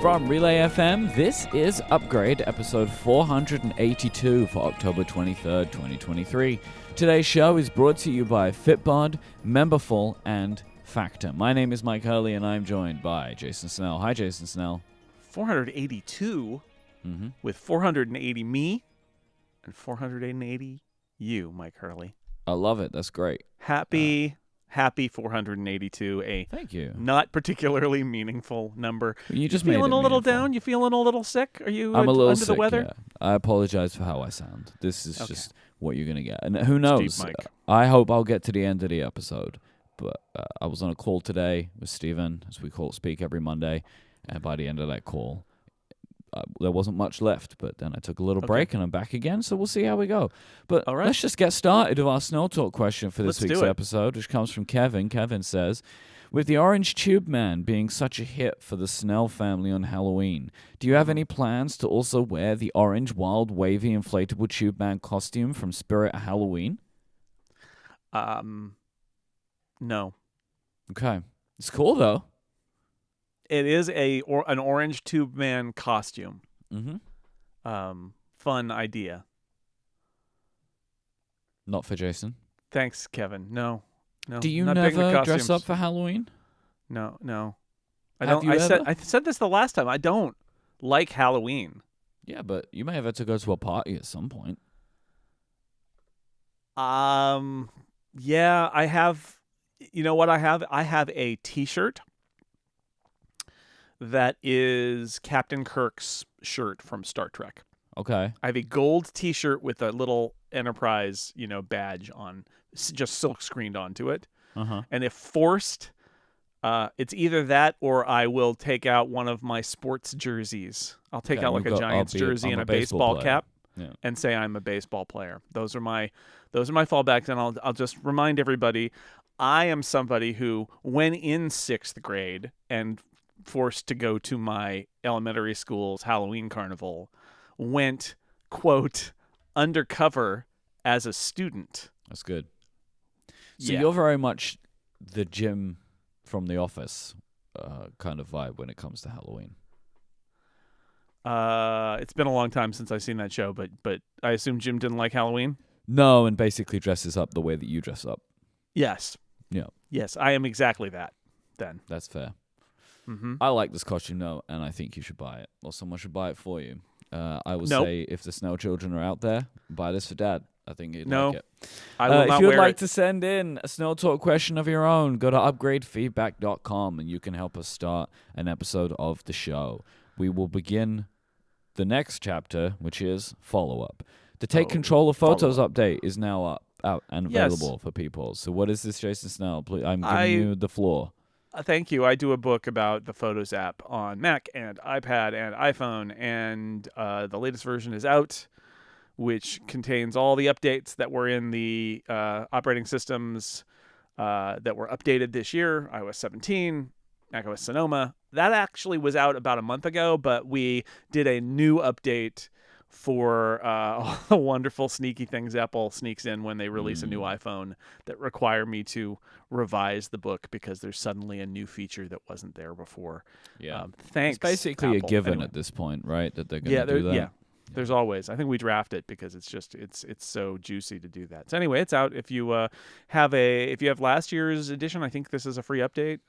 From Relay FM, this is Upgrade, episode 482 for October 23rd, 2023. Today's show is brought to you by Fitbod, Memberful, and Factor. My name is Mike Hurley, and I'm joined by Jason Snell. Hi, Jason Snell. 482 with 480 me and 480 you, Mike Hurley. I love it. That's great. Happy 482. Thank you. Not particularly meaningful number. You just feeling made it a little meaningful. down? You feeling a little sick? Are you I'm a little under sick, the weather? Yeah. I apologize for how I sound. This is Okay. just what you're going to get. And who knows? Steve, Mike. I hope I'll get to the end of the episode. But I was on a call today with Steven, as we speak every Monday. And by the end of that call, there wasn't much left. But then I took a little break and I'm back again. So we'll see how we go. But All right. let's just get started with our Snell Talk question for this Let's week's do it. episode, which comes from Kevin. Kevin says, with the Orange Tube Man being such a hit for the Snell family on Halloween, do you have any plans to also wear the orange, wild, wavy, inflatable Tube Man costume from Spirit Halloween? No. Okay. It's cool, though. It is an orange tube man costume. Mm-hmm. Fun idea. Not for Jason. Thanks, Kevin. No. Do you not big into never dress costumes. up for Halloween? No. I Have don't. you ever? I said this the last time. I don't like Halloween. Yeah, but you may have had to go to a party at some point. Yeah, I have. You know what I have? I have a T-shirt that is Captain Kirk's shirt from Star Trek. Okay. I have a gold T-shirt with a little Enterprise, badge on, just silk screened onto it. Uh-huh. And if forced, it's either that or I will take out one of my sports jerseys. I'll take out like a Giants jersey and a baseball cap and say I'm a baseball player. Those are my fallbacks, and I'll just remind everybody, I am somebody who, when in 6th grade and forced to go to my elementary school's Halloween carnival, went, quote, undercover as a student. That's good. So Yeah. you're very much the Jim from The Office kind of vibe when it comes to Halloween. It's been a long time since I've seen that show, but I assume Jim didn't like Halloween? No, and basically dresses up the way that you dress up. Yes. Yeah. Yes, I am exactly that then. That's fair. Mm-hmm. I like this costume, though, and I think you should buy it. Or someone should buy it for you. I would Nope. say if the Snell children are out there, buy this for Dad. I think he'd No, like it. I will If not you would wear like it. to send in a Snell Talk question of your own, go to upgradefeedback.com and you can help us start an episode of the show. We will begin the next chapter, which is follow-up. The Take Control of Photos update is now out and available for people. So what is this, Jason Snell? Please, I'm giving you the floor. Thank you. I do a book about the Photos app on Mac and iPad and iPhone, and the latest version is out, which contains all the updates that were in the operating systems that were updated this year, iOS 17, macOS Sonoma. That actually was out about a month ago, but we did a new update for all the wonderful sneaky things Apple sneaks in when they release a new iPhone that require me to revise the book because there's suddenly a new feature that wasn't there before. Yeah. Thanks. It's basically Apple. a given Anyway. at this point, right? That they're going to do that. Yeah. There's always. I think we draft it because it's so juicy to do that. So anyway, it's out. If you have last year's edition, I think this is a free update.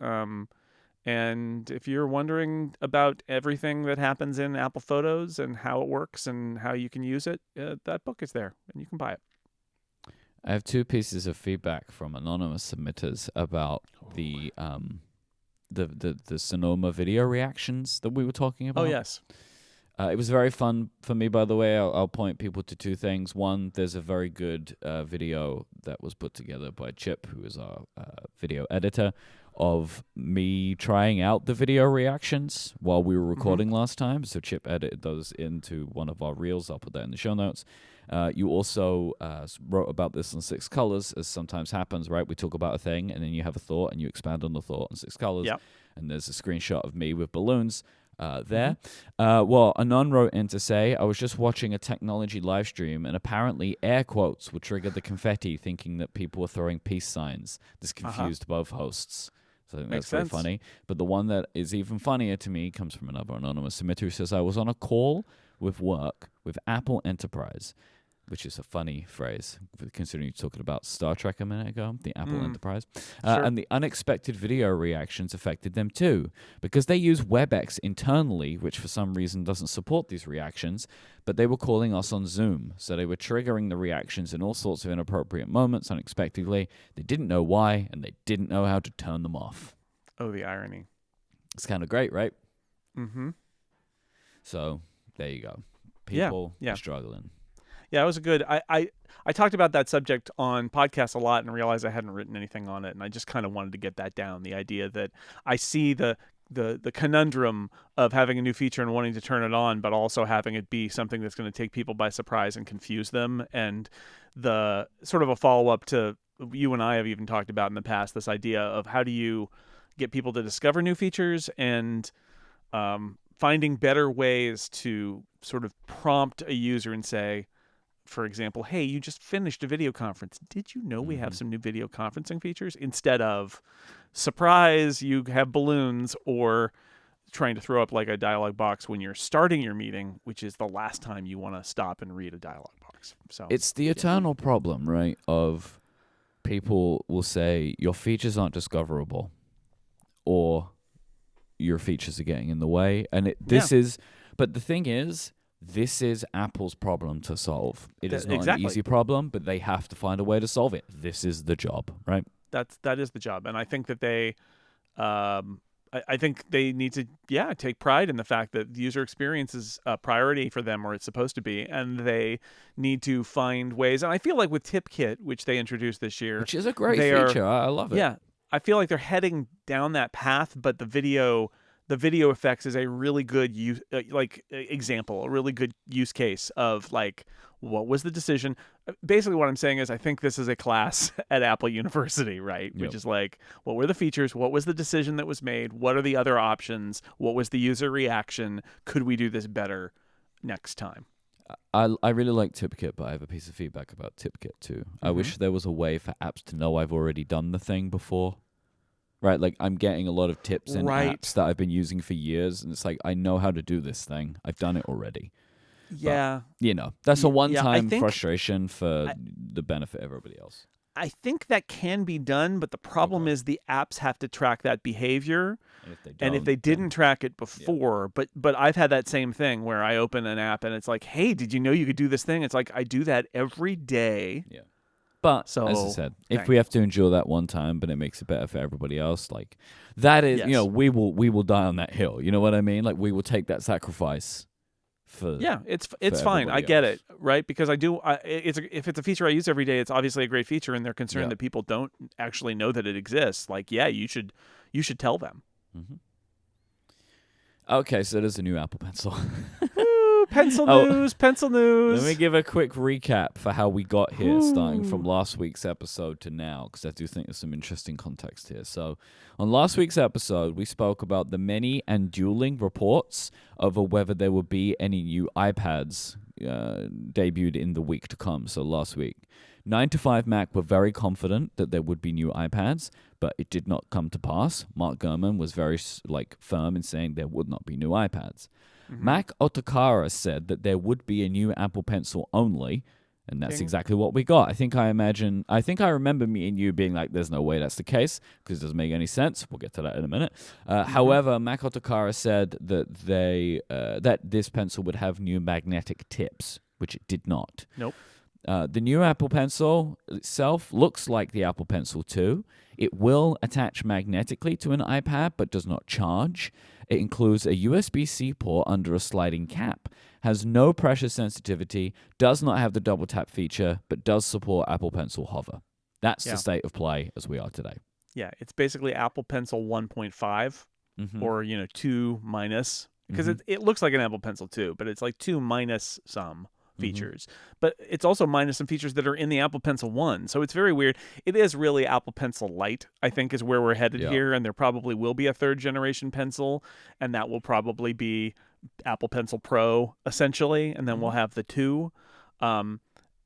And if you're wondering about everything that happens in Apple Photos and how it works and how you can use it, that book is there and you can buy it. I have 2 pieces of feedback from anonymous submitters about the Sonoma video reactions that we were talking about. Oh, yes. It was very fun for me, by the way. I'll point people to 2 things. One, there's a very good video that was put together by Chip, who is our video editor, of me trying out the video reactions while we were recording last time. So Chip edited those into one of our reels. I'll put that in the show notes. You also wrote about this on 6 Colors, as sometimes happens, right? We talk about a thing, and then you have a thought, and you expand on the thought in 6 Colors. Yep. And there's a screenshot of me with balloons there. Well, Anon wrote in to say, I was just watching a technology live stream, and apparently air quotes would trigger the confetti, thinking that people were throwing peace signs. This confused both hosts. So I think Makes that's very sense. funny. But the one that is even funnier to me comes from another anonymous submitter who says, I was on a call with work with Apple Enterprise, which is a funny phrase, considering you're talking about Star Trek a minute ago, the Apple Enterprise. Sure. And the unexpected video reactions affected them too, because they use WebEx internally, which for some reason doesn't support these reactions, but they were calling us on Zoom. So they were triggering the reactions in all sorts of inappropriate moments unexpectedly. They didn't know why, and they didn't know how to turn them off. Oh, the irony. It's kind of great, right? Mm-hmm. So there you go. People Yeah. are struggling. Yeah, it was a good. I talked about that subject on podcasts a lot and realized I hadn't written anything on it, and I just kind of wanted to get that down. The idea that I see the conundrum of having a new feature and wanting to turn it on, but also having it be something that's going to take people by surprise and confuse them, and the sort of a follow up to you and I have even talked about in the past, this idea of how do you get people to discover new features and finding better ways to sort of prompt a user and say, for example, hey, you just finished a video conference. Did you know we have some new video conferencing features? Instead of, surprise, you have balloons, or trying to throw up like a dialog box when you're starting your meeting, which is the last time you want to stop and read a dialog box. So it's the eternal problem, right? Of people will say your features aren't discoverable, or your features are getting in the way. And but the thing is, this is Apple's problem to solve. It is not an easy problem, but they have to find a way to solve it. This is the job, right? That is the job, and I think that they, I think they need to take pride in the fact that the user experience is a priority for them, or it's supposed to be, and they need to find ways. And I feel like with TipKit, which they introduced this year, which is a great feature, I love it. Yeah, I feel like they're heading down that path, but the video effects is a really good example, a really good use case of like, what was the decision? Basically what I'm saying is I think this is a class at Apple University, right? Which is like, what were the features? What was the decision that was made? What are the other options? What was the user reaction? Could we do this better next time? I really like TipKit, but I have a piece of feedback about TipKit too. I wish there was a way for apps to know I've already done the thing before. Right, like I'm getting a lot of tips and apps that I've been using for years, and it's like, I know how to do this thing. I've done it already. Yeah. But, that's a one-time frustration for the benefit of everybody else. I think that can be done, but the problem is the apps have to track that behavior. And if they didn't track it before, but I've had that same thing where I open an app and it's like, hey, did you know you could do this thing? It's like, I do that every day. Yeah. But as I said, if we have to endure that one time, but it makes it better for everybody else, like that is, we will die on that hill. You know what I mean? Like we will take that sacrifice. It's fine. I get it, right? Because if it's a feature I use every day, it's obviously a great feature, and they're concerned that people don't actually know that it exists. Like, you should tell them. Mm-hmm. Okay, so there's a new Apple Pencil. Pencil news. Let me give a quick recap for how we got here, starting from last week's episode to now, because I do think there's some interesting context here. So, on last week's episode, we spoke about the many and dueling reports over whether there would be any new iPads debuted in the week to come. So, last week, 9 to 5 Mac were very confident that there would be new iPads, but it did not come to pass. Mark Gurman was very firm in saying there would not be new iPads. Mac Otakara said that there would be a new Apple Pencil only, and that's exactly what we got. I think I remember me and you being like, there's no way that's the case, because it doesn't make any sense. We'll get to that in a minute. However, Mac Otakara said that that this pencil would have new magnetic tips, which it did not. Nope. The new Apple Pencil itself looks like the Apple Pencil 2. It will attach magnetically to an iPad, but does not charge. It includes a USB-C port under a sliding cap, has no pressure sensitivity, does not have the double tap feature, but does support Apple Pencil Hover. That's the state of play as we are today. Yeah, it's basically Apple Pencil 1.5 or 2 minus, because it looks like an Apple Pencil 2, but it's like 2 minus some features. But it's also minus some features that are in the Apple Pencil 1. So it's very weird. It is really Apple Pencil Lite, I think, is where we're headed here. And there probably will be a third generation pencil. And that will probably be Apple Pencil Pro, essentially. And then we'll have the 2.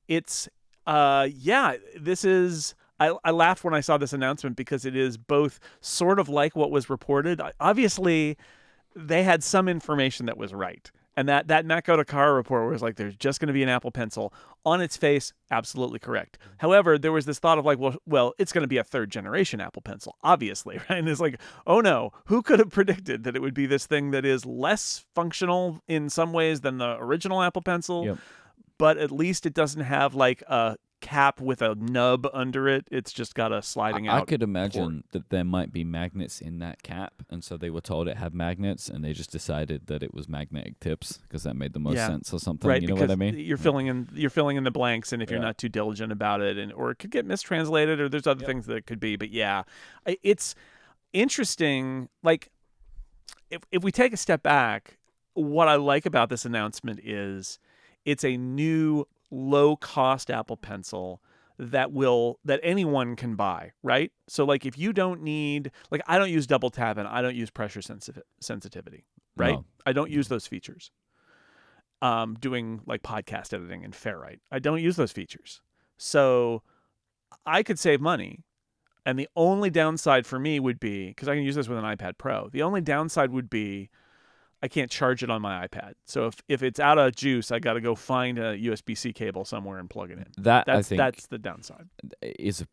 This is I laughed when I saw this announcement because it is both sort of like what was reported. Obviously, they had some information that was right. And that Matt Car report was like, there's just going to be an Apple Pencil. On its face, absolutely correct. However, there was this thought of like, well, it's going to be a third generation Apple Pencil, obviously, right? And it's like, oh no, who could have predicted that it would be this thing that is less functional in some ways than the original Apple Pencil, Yep. but at least it doesn't have like a cap with a nub under it. It's just got a sliding out. I could imagine that there might be magnets in that cap, and so they were told it had magnets, and they just decided that it was magnetic tips because that made the most sense or something. Right, you know what I mean? You're filling in the blanks, and if you're not too diligent about it, or it could get mistranslated, or there's other things that it could be. But yeah, it's interesting. Like if we take a step back, what I like about this announcement is it's a new low-cost Apple Pencil that anyone can buy, right? So like if you don't need, like I don't use double tap and I don't use pressure sensitivity, right? No. I don't use those features. Doing like podcast editing and Ferrite, I don't use those features. So I could save money. And the only downside for me would be, because I can use this with an iPad Pro, the only downside would be I can't charge it on my iPad. So if it's out of juice, I got to go find a USB-C cable somewhere and plug it in. I think that's the downside. Is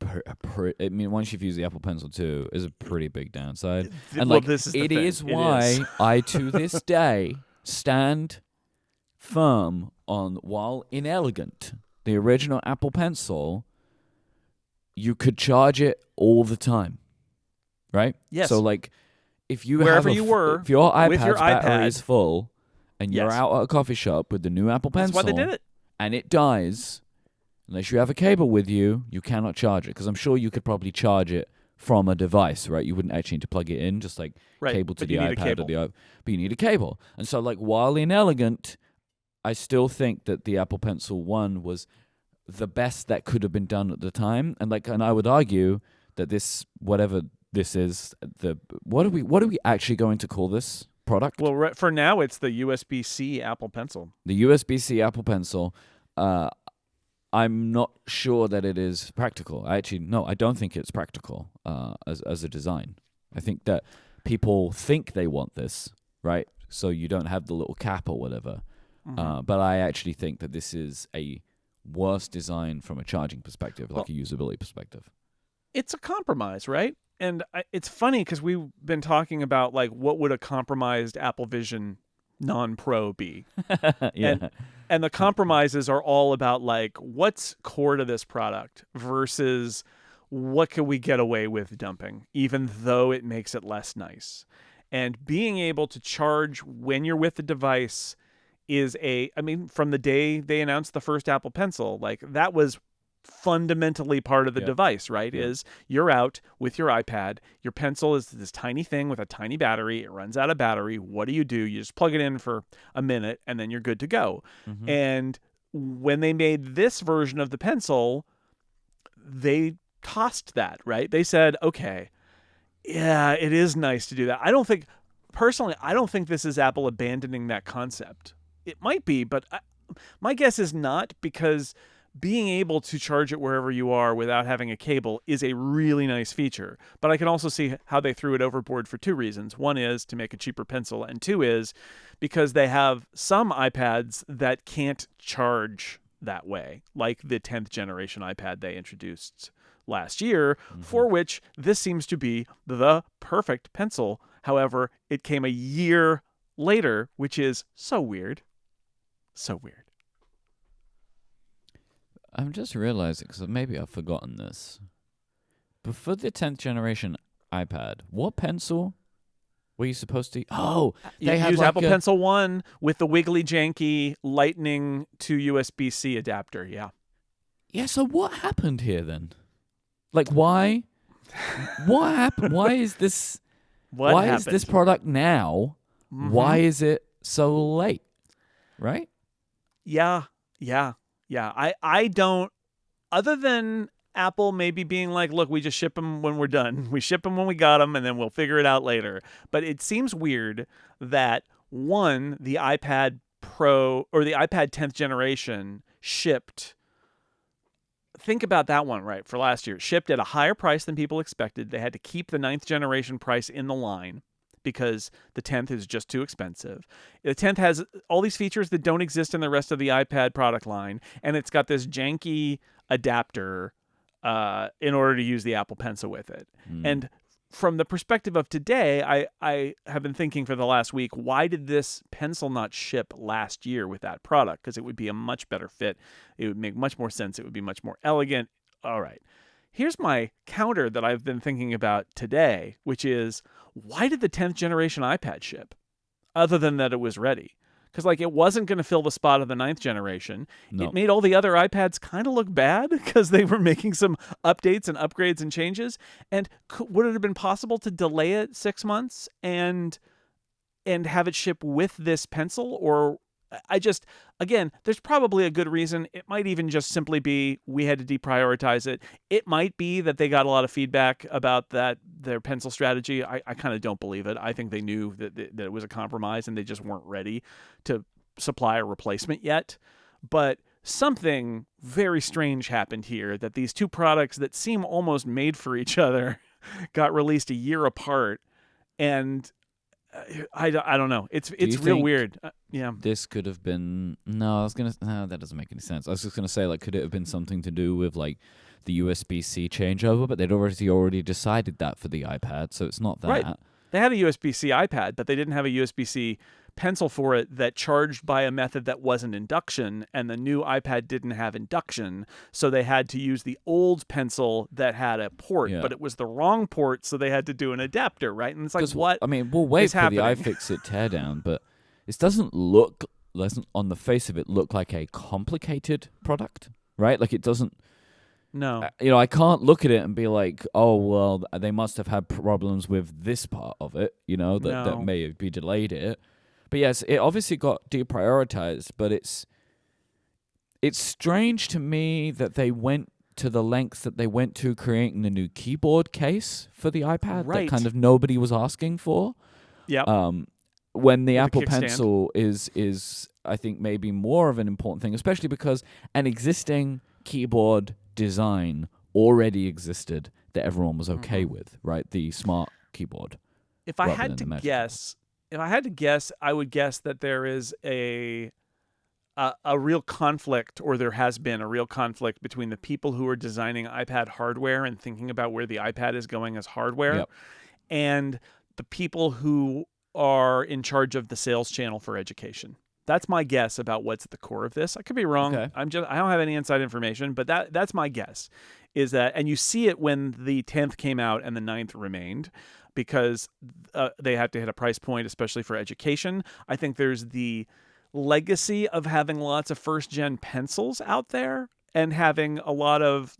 I mean, once you've used the Apple Pencil 2, is a pretty big downside. And Well, like, this is the it thing. is why I, to this day, stand firm on, while inelegant, the original Apple Pencil, you could charge it all the time, right? Yes. So like, if you Wherever have you were if your with iPad's your battery iPad, is full and you're out at a coffee shop with the new Apple Pencil, that's why they did it. and it dies, unless you have a cable with you, you cannot charge it. Because I'm sure you could probably charge it from a device, right? You wouldn't actually need to plug it in, just like cable to the iPad or the iPad. But you need a cable. And so like, while inelegant, I still think that the Apple Pencil 1 was the best that could have been done at the time. And I would argue that this, whatever this is, what are we actually going to call this product? Well, for now, it's the USB-C Apple Pencil. The USB-C Apple Pencil. I'm not sure that it is practical. I don't think it's practical as a design. I think that people think they want this, right? So you don't have the little cap or whatever. Mm-hmm. But I actually think that this is a worse design from a charging perspective, like a usability perspective. It's a compromise, right? And it's funny because we've been talking about like what would a compromised Apple Vision non-Pro be? Yeah. And the compromises are all about like what's core to this product versus what can we get away with dumping, even though it makes it less nice. And being able to charge when you're with the device is from the day they announced the first Apple Pencil, like that was fundamentally part of the device, right? Is you're out with your iPad, your pencil is this tiny thing with a tiny battery, it runs out of battery, what do? You just plug it in for a minute and then you're good to go. Mm-hmm. And when they made this version of the pencil, they tossed that, right? They said, okay, yeah, it is nice to do that. I don't think this is Apple abandoning that concept. It might be, but my guess is not, because being able to charge it wherever you are without having a cable is a really nice feature. But I can also see how they threw it overboard for two reasons. One is to make a cheaper pencil, and two is because they have some iPads that can't charge that way, like the 10th generation iPad they introduced last year, for which this seems to be the perfect pencil. However, it came a year later, which is so weird. So weird. I'm just realizing, because maybe I've forgotten this. But for the 10th generation iPad, what pencil were you supposed to... Oh, they had use like Apple Pencil 1 with the wiggly, janky Lightning to USB-C adapter, yeah. Yeah, so what happened here then? Like, why? What happened? Why is this... is this product now? Mm-hmm. Why is it so late? Right? Yeah. I don't, other than Apple maybe being like, look, we just ship them when we're done. We ship them when we got them, and then we'll figure it out later. But it seems weird that, one, the iPad Pro or the iPad 10th generation shipped think about that one, right? For last year, shipped at a higher price than people expected. They had to keep the 9th generation price in the line because the 10th is just too expensive. The 10th has all these features that don't exist in the rest of the iPad product line, and it's got this janky adapter in order to use the Apple Pencil with it. And from the perspective of today, I have been thinking for the last week, why did this pencil not ship last year with that product? Because it would be a much better fit. It would make much more sense. It would be much more elegant. All right. Here's my counter that I've been thinking about today, which is, why did the 10th generation iPad ship? Other than that it was ready. Because it wasn't going to fill the spot of the 9th generation. No. It made all the other iPads kind of look bad because they were making some updates and upgrades and changes. And would it have been possible to delay it 6 months and have it ship with this pencil? Or again, there's probably a good reason. It might even just simply be we had to deprioritize it. It might be that they got a lot of feedback about their pencil strategy. I kind of don't believe it. I think they knew that it was a compromise and they just weren't ready to supply a replacement yet. But something very strange happened here, that these two products that seem almost made for each other got released a year apart. And I don't know. It's real weird. Yeah. This could have been... No, that doesn't make any sense. I was just going to say, could it have been something to do with, the USB-C changeover? But they'd already decided that for the iPad, so it's not that. Right. They had a USB-C iPad, but they didn't have a USB-C pencil for it that charged by a method that wasn't induction, and the new iPad didn't have induction, so they had to use the old pencil that had a port, but it was the wrong port, so they had to do an adapter, right? And it's what? I mean, we'll wait for the iFixit teardown, but it doesn't on the face of it, look like a complicated product, right? It doesn't... No. I can't look at it and be like, oh, well, they must have had problems with this part of it, that may have delayed it. But yes, it obviously got deprioritized, but it's strange to me that they went to the lengths that they went to creating the new keyboard case for the iPad that kind of nobody was asking for. Yeah. When the Apple Pencil is, I think, maybe more of an important thing, especially because an existing keyboard design already existed that everyone was okay with, right? The smart keyboard. If I had to guess, I would guess that there is a real conflict, or there has been a real conflict between the people who are designing iPad hardware and thinking about where the iPad is going as hardware, and the people who are in charge of the sales channel for education. That's my guess about what's at the core of this. I could be wrong. Okay. I don't have any inside information, but that's my guess. Is that, and you see it when the 10th came out and the 9th remained, because they have to hit a price point, especially for education. I think there's the legacy of having lots of first-gen pencils out there and having a lot of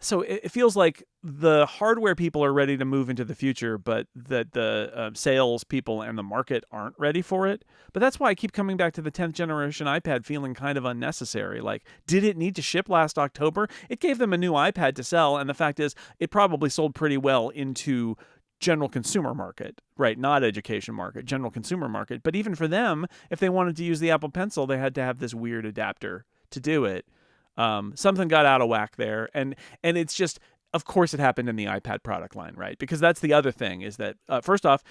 so it feels like the hardware people are ready to move into the future, but that the sales people and the market aren't ready for it. But that's why I keep coming back to the 10th generation iPad feeling kind of unnecessary. Did it need to ship last October? It gave them a new iPad to sell, and the fact is it probably sold pretty well into general consumer market, right? Not education market, general consumer market. But even for them, if they wanted to use the Apple Pencil, they had to have this weird adapter to do it. Something got out of whack there, and it's just, of course, it happened in the iPad product line, right? Because that's the other thing, is that first off,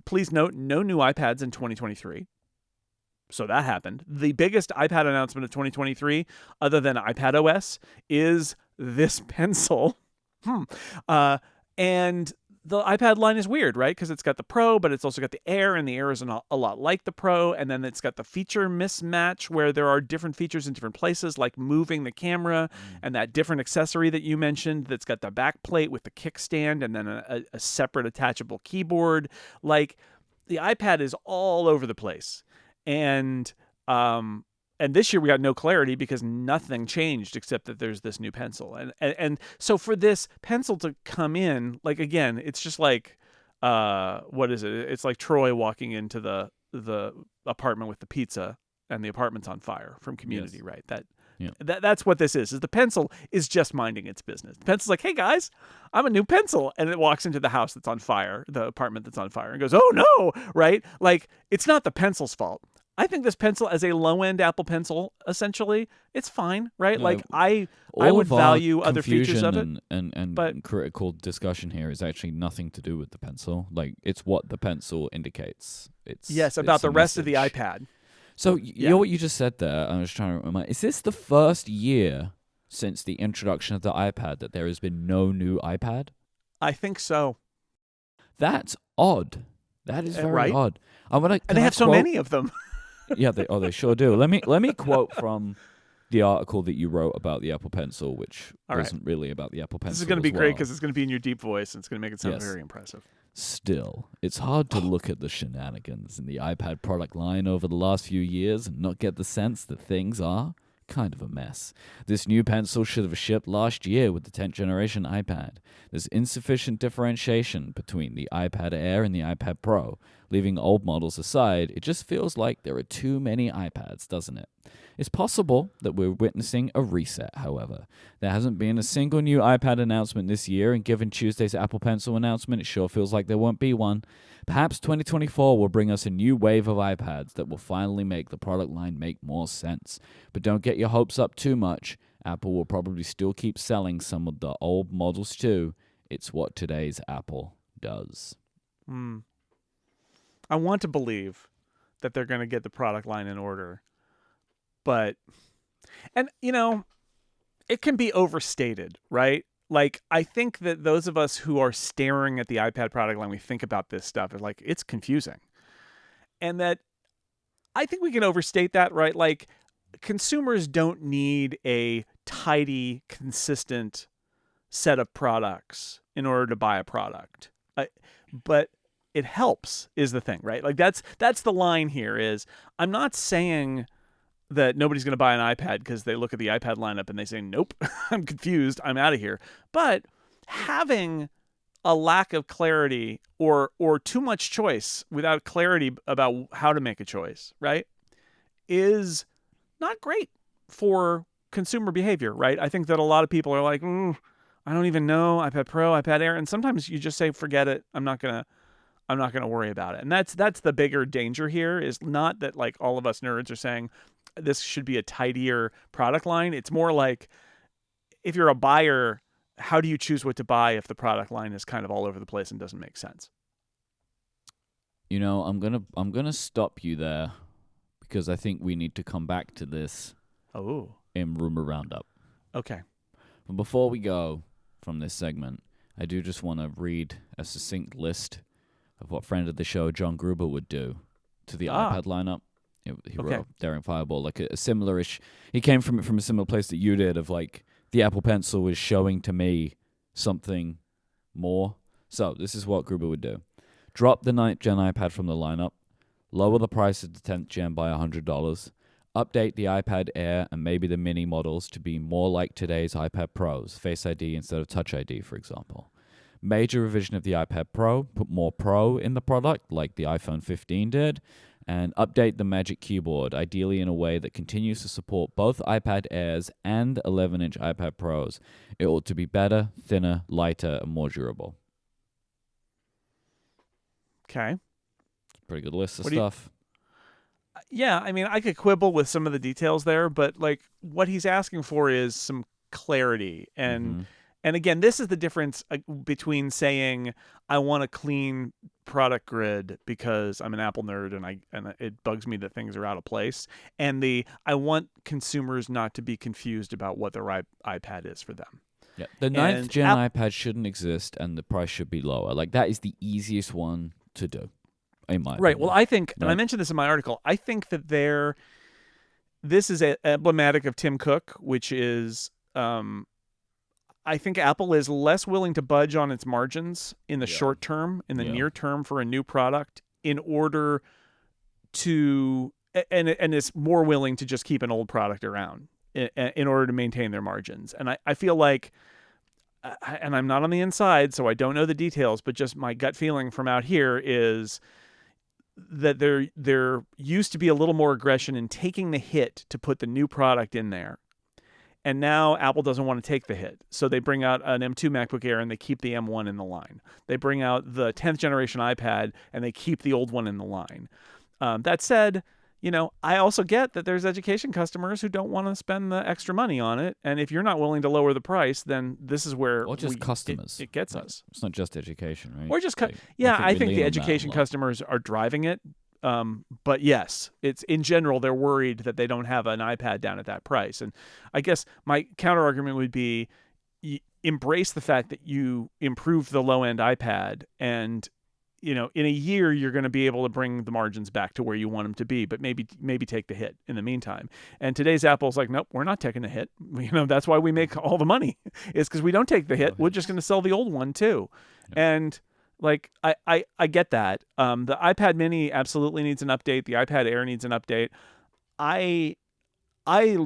please note, no new iPads in 2023. So that happened. The biggest iPad announcement of 2023, other than iPadOS, is this pencil. And the iPad line is weird, right? Because it's got the Pro, but it's also got the Air, and the Air is a lot like the Pro. And then it's got the feature mismatch where there are different features in different places, like moving the camera and that different accessory that you mentioned that's got the back plate with the kickstand and then a separate attachable keyboard. The iPad is all over the place. And this year we got no clarity because nothing changed except that there's this new pencil. And so for this pencil to come in, again, it's just what is it? It's like Troy walking into the apartment with the pizza and the apartment's on fire from Community, right? That's what this is the pencil is just minding its business. The pencil's like, hey guys, I'm a new pencil. And it walks into the house that's on fire, the apartment that's on fire, and goes, oh no, right? It's not the pencil's fault. I think this pencil as a low-end Apple Pencil, essentially, it's fine, right? No, like I All would of our value other features of it. confusion and but- critical discussion here is actually nothing to do with the pencil. Like, it's what the pencil indicates. Yes, about it's a the rest of the message. iPad. So you know what you just said there? I was trying to remind. Is this the first year since the introduction of the iPad that there has been no new iPad? I think so. That's odd. That is very right? odd. And they have so many of them. Yeah, they sure do. Let me quote from the article that you wrote about the Apple Pencil, which All right. wasn't really about the Apple Pencil. This is going to be as great well. because it's going to be in your deep voice and it's going to make it sound Yes. very impressive. Still, it's hard to look at the shenanigans in the iPad product line over the last few years and not get the sense that things are kind of a mess. This new pencil should have shipped last year with the 10th generation iPad. There's insufficient differentiation between the iPad Air and the iPad Pro. Leaving old models aside, it just feels like there are too many iPads, doesn't it? It's possible that we're witnessing a reset, however. There hasn't been a single new iPad announcement this year, and given Tuesday's Apple Pencil announcement, it sure feels like there won't be one. Perhaps 2024 will bring us a new wave of iPads that will finally make the product line make more sense. But don't get your hopes up too much. Apple will probably still keep selling some of the old models too. It's what today's Apple does. I want to believe that they're going to get the product line in order. But, and it can be overstated, right? Like, I think that those of us who are staring at the iPad product line, we think about this stuff, and like, it's confusing. And that I think we can overstate that, right? Like, consumers don't need a tidy, consistent set of products in order to buy a product. But it helps is the thing, right? Like, that's the line here is, I'm not saying that nobody's going to buy an iPad because they look at the iPad lineup and they say, nope, I'm confused, I'm out of here. But having a lack of clarity or too much choice without clarity about how to make a choice, right, is not great for consumer behavior, right? I think that a lot of people are like, I don't even know, iPad Pro, iPad Air, and sometimes you just say, forget it, I'm not gonna worry about it. And that's the bigger danger here, is not that like all of us nerds are saying this should be a tidier product line. It's more like, if you're a buyer, how do you choose what to buy if the product line is kind of all over the place and doesn't make sense? I'm gonna stop you there because I think we need to come back to this in Rumor Roundup. Okay. But before we go from this segment, I do just want to read a succinct list of what friend of the show John Gruber would do to the iPad lineup. He wrote Daring Fireball, like a similar-ish. He came from a similar place that you did, of like the Apple Pencil was showing to me something more. So this is what Gruber would do: drop the 9th gen iPad from the lineup, lower the price of the 10th gen by $100, update the iPad Air and maybe the mini models to be more like today's iPad Pros, Face ID instead of Touch ID, for example. Major revision of the iPad Pro, put more Pro in the product like the iPhone 15 did, and update the Magic Keyboard, ideally in a way that continues to support both iPad Airs and 11-inch iPad Pros. It ought to be better, thinner, lighter, and more durable. Okay. It's a pretty good list of stuff. Yeah, I mean, I could quibble with some of the details there, but like what he's asking for is some clarity. And again, this is the difference between saying I want a clean product grid because I'm an Apple nerd and it bugs me that things are out of place, and I want consumers not to be confused about what their iPad is for them. Yeah, the 9th gen iPad shouldn't exist and the price should be lower. Like, that is the easiest one to do, in my opinion. Well, I think, and I mentioned this in my article, I think that this is emblematic of Tim Cook, which is I think Apple is less willing to budge on its margins in the short term, in the near term, for a new product in order to, and is more willing to just keep an old product around in order to maintain their margins. And I feel like, and I'm not on the inside, so I don't know the details, but just my gut feeling from out here is that there used to be a little more aggression in taking the hit to put the new product in there. And now Apple doesn't want to take the hit. So they bring out an M2 MacBook Air and they keep the M1 in the line. They bring out the 10th generation iPad and they keep the old one in the line. That said, I also get that there's education customers who don't want to spend the extra money on it. And if you're not willing to lower the price, then this is where or just customers. It gets us. It's not just education, right? Or just, I think the education customers are driving it. But yes, it's in general, they're worried that they don't have an iPad down at that price. And I guess my counter argument would be embrace the fact that you improved the low end iPad, and in a year you're going to be able to bring the margins back to where you want them to be, but maybe take the hit in the meantime. And today's Apple's like, nope, we're not taking the hit. That's why we make all the money, is because we don't take the hit. We're just going to sell the old one too. Yeah. And like, I get that. The iPad mini absolutely needs an update. The iPad Air needs an update. I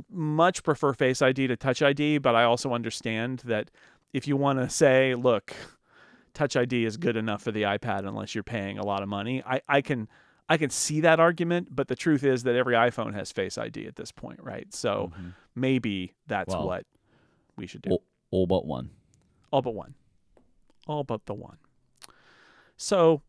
much prefer Face ID to Touch ID, but I also understand that if you want to say, look, Touch ID is good enough for the iPad unless you're paying a lot of money, I can see that argument, but the truth is that every iPhone has Face ID at this point, right? So maybe that's what we should do. All but one. All but one. All but the one. So,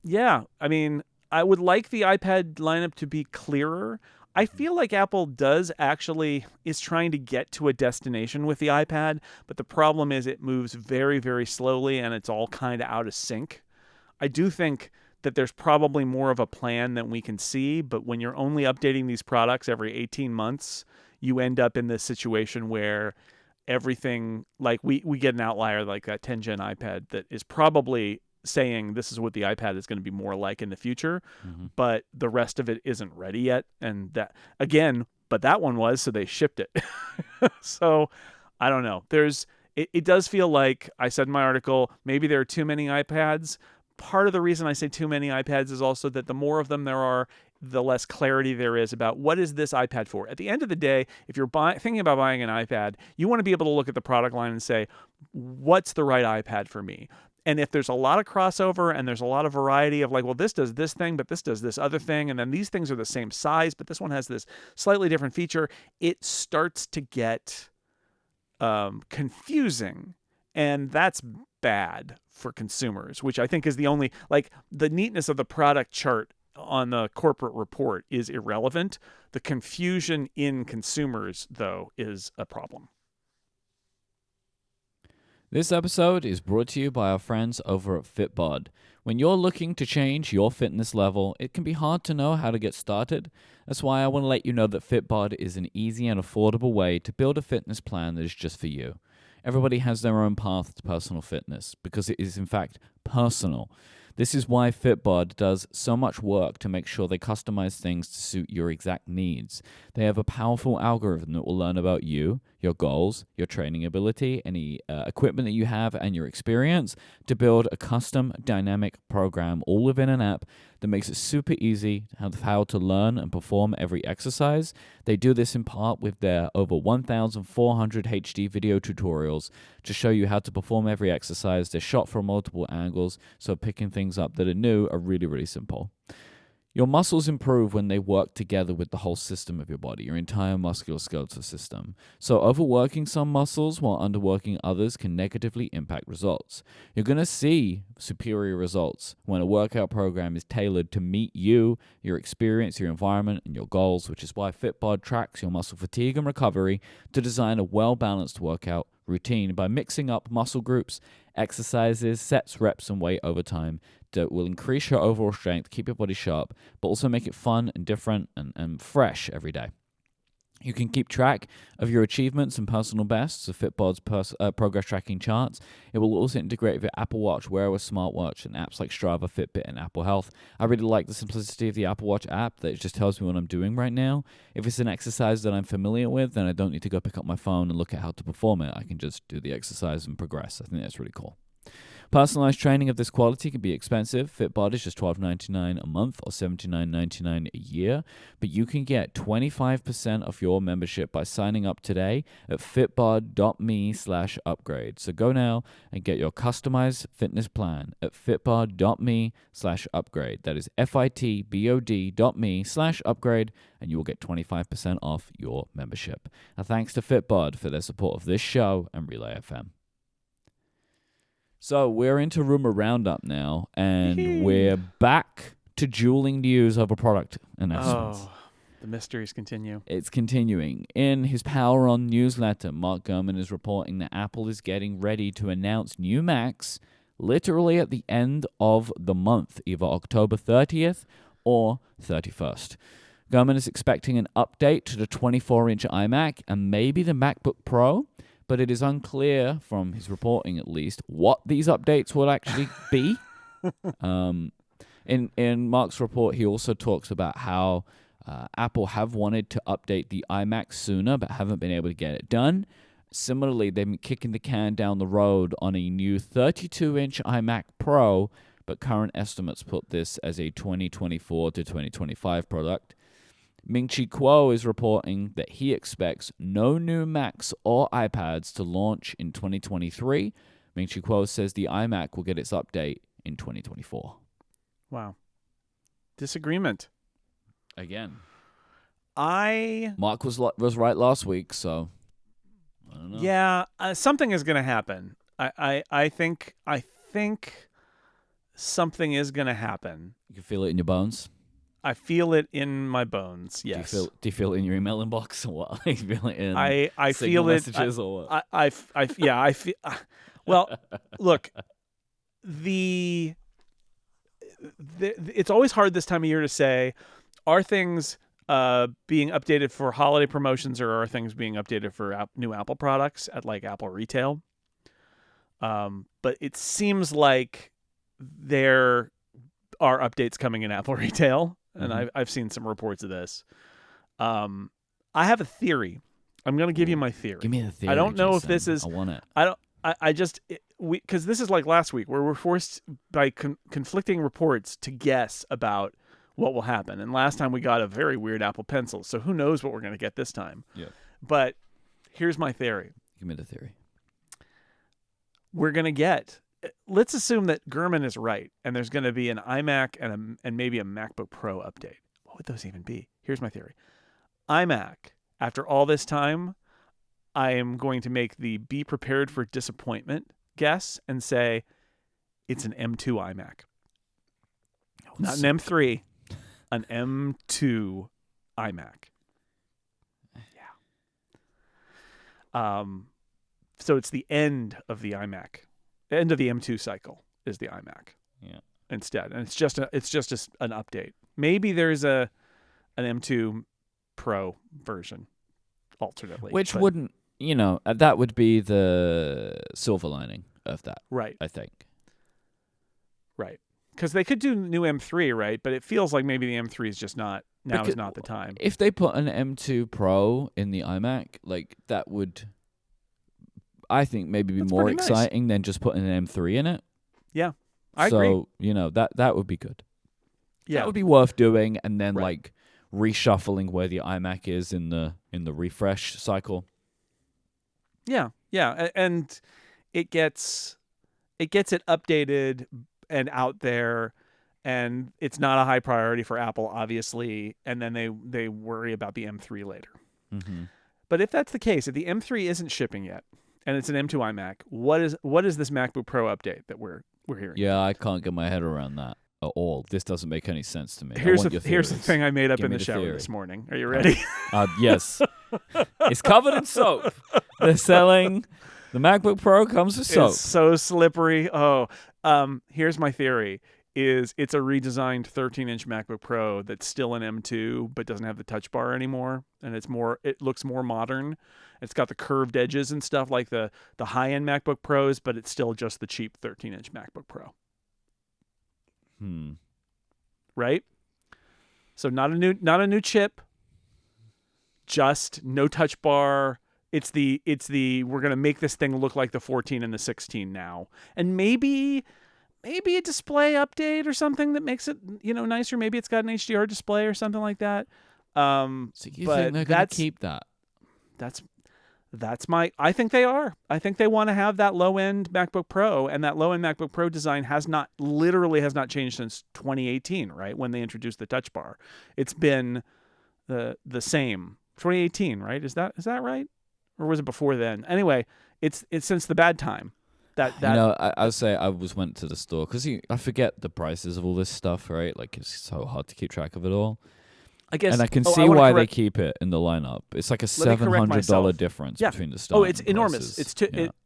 yeah, I mean, I would like the iPad lineup to be clearer. I feel like Apple is trying to get to a destination with the iPad, but the problem is it moves very, very slowly and it's all kind of out of sync. I do think that there's probably more of a plan than we can see, but when you're only updating these products every 18 months, you end up in this situation where everything, like we get an outlier like that 10 Gen iPad that is probably saying this is what the iPad is going to be more like in the future, but the rest of it isn't ready yet. And but that one was, so they shipped it. So I don't know. It does feel like, I said in my article, maybe there are too many iPads. Part of the reason I say too many iPads is also that the more of them there are, the less clarity there is about what is this iPad for. At the end of the day, if you're thinking about buying an iPad, you want to be able to look at the product line and say, what's the right iPad for me? And if there's a lot of crossover and there's a lot of variety of like, well, this does this thing, but this does this other thing, and then these things are the same size, but this one has this slightly different feature, it starts to get confusing. And that's bad for consumers, which I think is the only, like, the neatness of the product chart on the corporate report is irrelevant. The confusion in consumers, though, is a problem. This episode is brought to you by our friends over at Fitbod. When you're looking to change your fitness level, it can be hard to know how to get started. That's why I want to let you know that Fitbod is an easy and affordable way to build a fitness plan that is just for you. Everybody has their own path to personal fitness because it is, in fact, personal. This is why Fitbod does so much work to make sure they customize things to suit your exact needs. They have a powerful algorithm that will learn about you, your goals, your training ability, any equipment that you have, and your experience to build a custom dynamic program all within an app that makes it super easy how to learn and perform every exercise. They do this in part with their over 1,400 HD video tutorials to show you how to perform every exercise. They're shot from multiple angles, so picking things up that are new are really, really simple. Your muscles improve when they work together with the whole system of your body, your entire musculoskeletal system. So overworking some muscles while underworking others can negatively impact results. You're going to see superior results when a workout program is tailored to meet you, your experience, your environment, and your goals, which is why Fitbod tracks your muscle fatigue and recovery to design a well-balanced workout routine by mixing up muscle groups, exercises, sets, reps, and weight over time that will increase your overall strength, keep your body sharp, but also make it fun and different and fresh every day. You can keep track of your achievements and personal bests of Fitbod's progress tracking charts. It will also integrate with your Apple Watch, Wear OS smartwatch, and apps like Strava, Fitbit, and Apple Health. I really like the simplicity of the Apple Watch app that it just tells me what I'm doing right now. If it's an exercise that I'm familiar with, then I don't need to go pick up my phone and look at how to perform it. I can just do the exercise and progress. I think that's really cool. Personalized training of this quality can be expensive. Fitbod is just $12.99 a month or $79.99 a year, but you can get 25% off your membership by signing up today at fitbod.me/upgrade. So go now and get your customized fitness plan at fitbod.me/upgrade. That is fitbod.me/upgrade, and you will get 25% off your membership. Now, thanks to Fitbod for their support of this show and Relay FM. So we're into Rumor Roundup now, and we're back to dueling news of a product, in essence. Oh, the mysteries continue. It's continuing. In his Power On newsletter, Mark Gurman is reporting that Apple is getting ready to announce new Macs literally at the end of the month, either October 30th or 31st. Gurman is expecting an update to the 24-inch iMac and maybe the MacBook Pro, but it is unclear, from his reporting at least, what these updates will actually be. In Mark's report, he also talks about how Apple have wanted to update the iMac sooner, but haven't been able to get it done. Similarly, they've been kicking the can down the road on a new 32-inch iMac Pro, but current estimates put this as a 2024 to 2025 product. Ming-Chi Kuo is reporting that he expects no new Macs or iPads to launch in 2023. Ming-Chi Kuo says the iMac will get its update in 2024. Wow. Disagreement. Again. Mark was right last week, so I don't know. Yeah, something is going to happen. I think something is going to happen. You can feel it in your bones? I feel it in my bones. Yes. Do you feel it in your email inbox or what? You feel it in I feel it messages or what? I feel well, look, it's always hard this time of year to say, are things being updated for holiday promotions or are things being updated for new Apple products at like Apple Retail? But it seems like there are updates coming in Apple Retail, and I've seen some reports of this. I have a theory. I'm going to give you my theory. Give me the theory. I don't know Jason. if this is. I want it. Because this is like last week where we're forced by conflicting reports to guess about what will happen. And last time we got a very weird Apple Pencil, so who knows what we're going to get this time. Yeah. But here's my theory. Give me the theory. We're going to get. Let's assume that Gurman is right, and there's going to be an iMac and maybe a MacBook Pro update. What would those even be? Here's my theory. iMac, after all this time, I am going to make the be prepared for disappointment guess and say it's an M2 iMac. Not an M3, an M2 iMac. Yeah. So it's the end of the iMac. The end of the M2 cycle is the iMac. Yeah. Instead, and it's just an update. Maybe there's an M2 Pro version alternately, which wouldn't, that would be the silver lining of that, right? I think, right, because they could do new M3, right? But it feels like maybe the M3 is just not now. Is not the time. If they put an M2 Pro in the iMac, like that would, I think, maybe be more exciting than just putting an M3 in it. Yeah, I agree. So, that would be good. Yeah. That would be worth doing, and then like reshuffling where the iMac is in the refresh cycle. Yeah, and it gets it updated and out there, and it's not a high priority for Apple, obviously, and then they worry about the M3 later. Mm-hmm. But if that's the case, if the M3 isn't shipping yet, and it's an M2 iMac, what is this MacBook Pro update that we're hearing? Yeah, I can't get my head around that at all. This doesn't make any sense to me. Here's the thing I made up in the shower this morning. Are you ready? Yes. It's covered in soap. They're selling the MacBook Pro comes with soap. It's so slippery. Oh, here's my theory. It's a redesigned 13-inch MacBook Pro that's still an M2 but doesn't have the touch bar anymore, and it looks more modern. It's got the curved edges and stuff like the high-end MacBook Pros, but it's still just the cheap 13-inch MacBook Pro. Right? So not a new chip, just no touch bar. It's the we're gonna make this thing look like the 14 and the 16 now, and maybe a display update or something that makes it nicer. Maybe it's got an HDR display or something like that. So you think they're gonna keep that? I think they are. I think they want to have that low-end MacBook Pro, and that low-end MacBook Pro design has not changed since 2018, right? When they introduced the touch bar. It's been the same. 2018, right? Is that right? Or was it before then? Anyway, it's since the bad time. That You know, I would say I went to the store because I forget the prices of all this stuff, right? Like it's so hard to keep track of it all. I guess, And I can I see wanna why correct- they keep it in the lineup. It's like a Let me correct $700 myself. difference Yeah. between the start. Oh, it's and enormous. prices.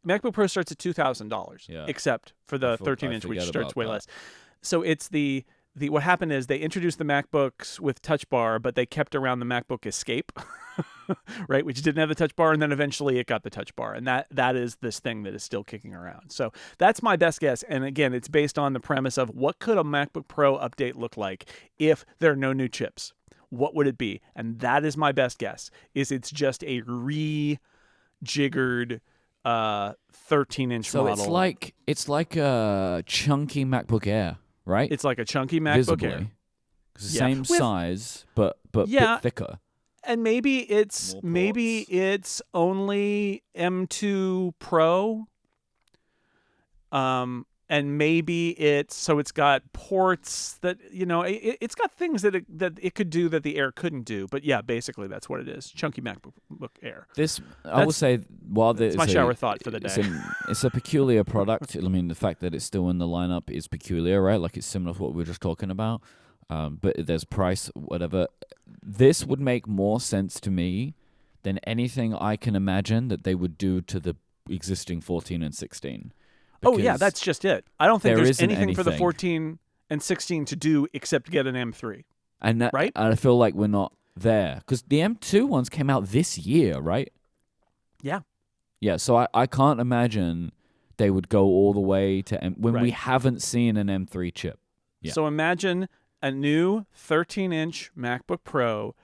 MacBook Pro starts at $2,000, Yeah. except for the I 13-inch, which forget starts about way that. less. So it's the what happened is they introduced the MacBooks with Touch Bar, but they kept around the MacBook Escape, right, which didn't have the Touch Bar, and then eventually it got the Touch Bar, and that is this thing that is still kicking around. So that's my best guess, and again, it's based on the premise of what could a MacBook Pro update look like if there are no new chips. What would it be? And that is my best guess. Is it's just a rejiggered 13-inch So model. it's like a chunky MacBook Air, right? It's like a chunky MacBook Visibly. Air. It's the Yeah. same With- size, but Yeah. bit thicker. And maybe it's More ports. only M2 Pro. And maybe it's got ports that it's got things that it could do that the Air couldn't do. But yeah, basically that's what it is. Chunky MacBook Air. I will say, while It's my shower thought for the day. It's a peculiar product. I mean, the fact that it's still in the lineup is peculiar, right? Like it's similar to what we were just talking about. But there's price, whatever. This would make more sense to me than anything I can imagine that they would do to the existing 14 and 16. Oh yeah, that's just it. I don't think there there's isn't anything for the anything. 14 and 16 to do except get an M3. And right? I feel like we're not there because the M2 ones came out this year, right? Yeah. Yeah, so I can't imagine they would go all the way to when we Right. haven't seen an M3 chip. Yeah. So imagine a new 13-inch MacBook Pro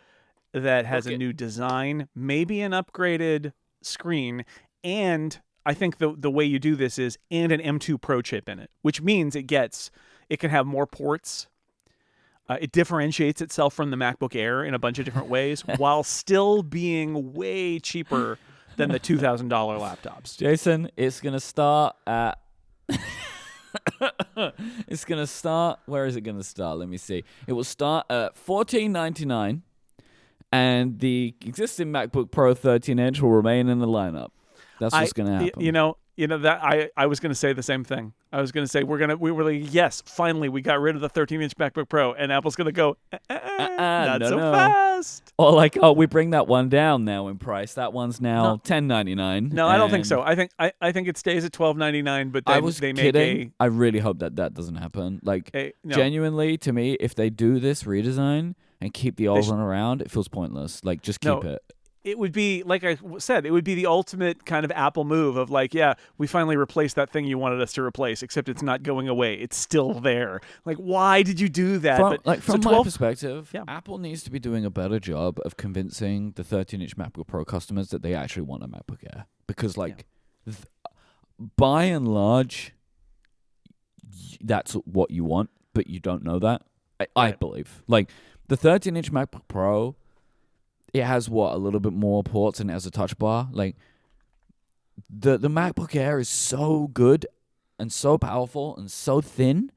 that has a new design, maybe an upgraded screen, and I think the way you do this is and an M2 Pro chip in it, which means it can have more ports. It differentiates itself from the MacBook Air in a bunch of different ways while still being way cheaper than the $2,000 laptops. Jason, it's going to start at it's going to start, where is it going to start? Let me see. It will start at $14.99 and the existing MacBook Pro 13-inch will remain in the lineup. That's what's going to happen. You know that I was going to say the same thing. I was going to say we were like, yes, finally we got rid of the 13-inch MacBook Pro, and Apple's going to go not so fast. Or like, oh, we bring that one down now in price. That one's now $10.99. No, I don't think so. I think it stays at $12.99. But then they make kidding. I really hope that doesn't happen. Like, no. genuinely, to me, if they do this redesign and keep the old one around, it feels pointless. Like, just keep it. It would be, like I said, it would be the ultimate kind of Apple move of like, yeah, we finally replaced that thing you wanted us to replace, except it's not going away. It's still there. Like, why did you do that? From my perspective, Apple needs to be doing a better job of convincing the 13-inch MacBook Pro customers that they actually want a MacBook Air. Because, by and large, that's what you want, but you don't know that. I believe. Like, the 13-inch MacBook Pro, it has a little bit more ports and it has a touch bar. Like the MacBook Air is so good and so powerful and so thin.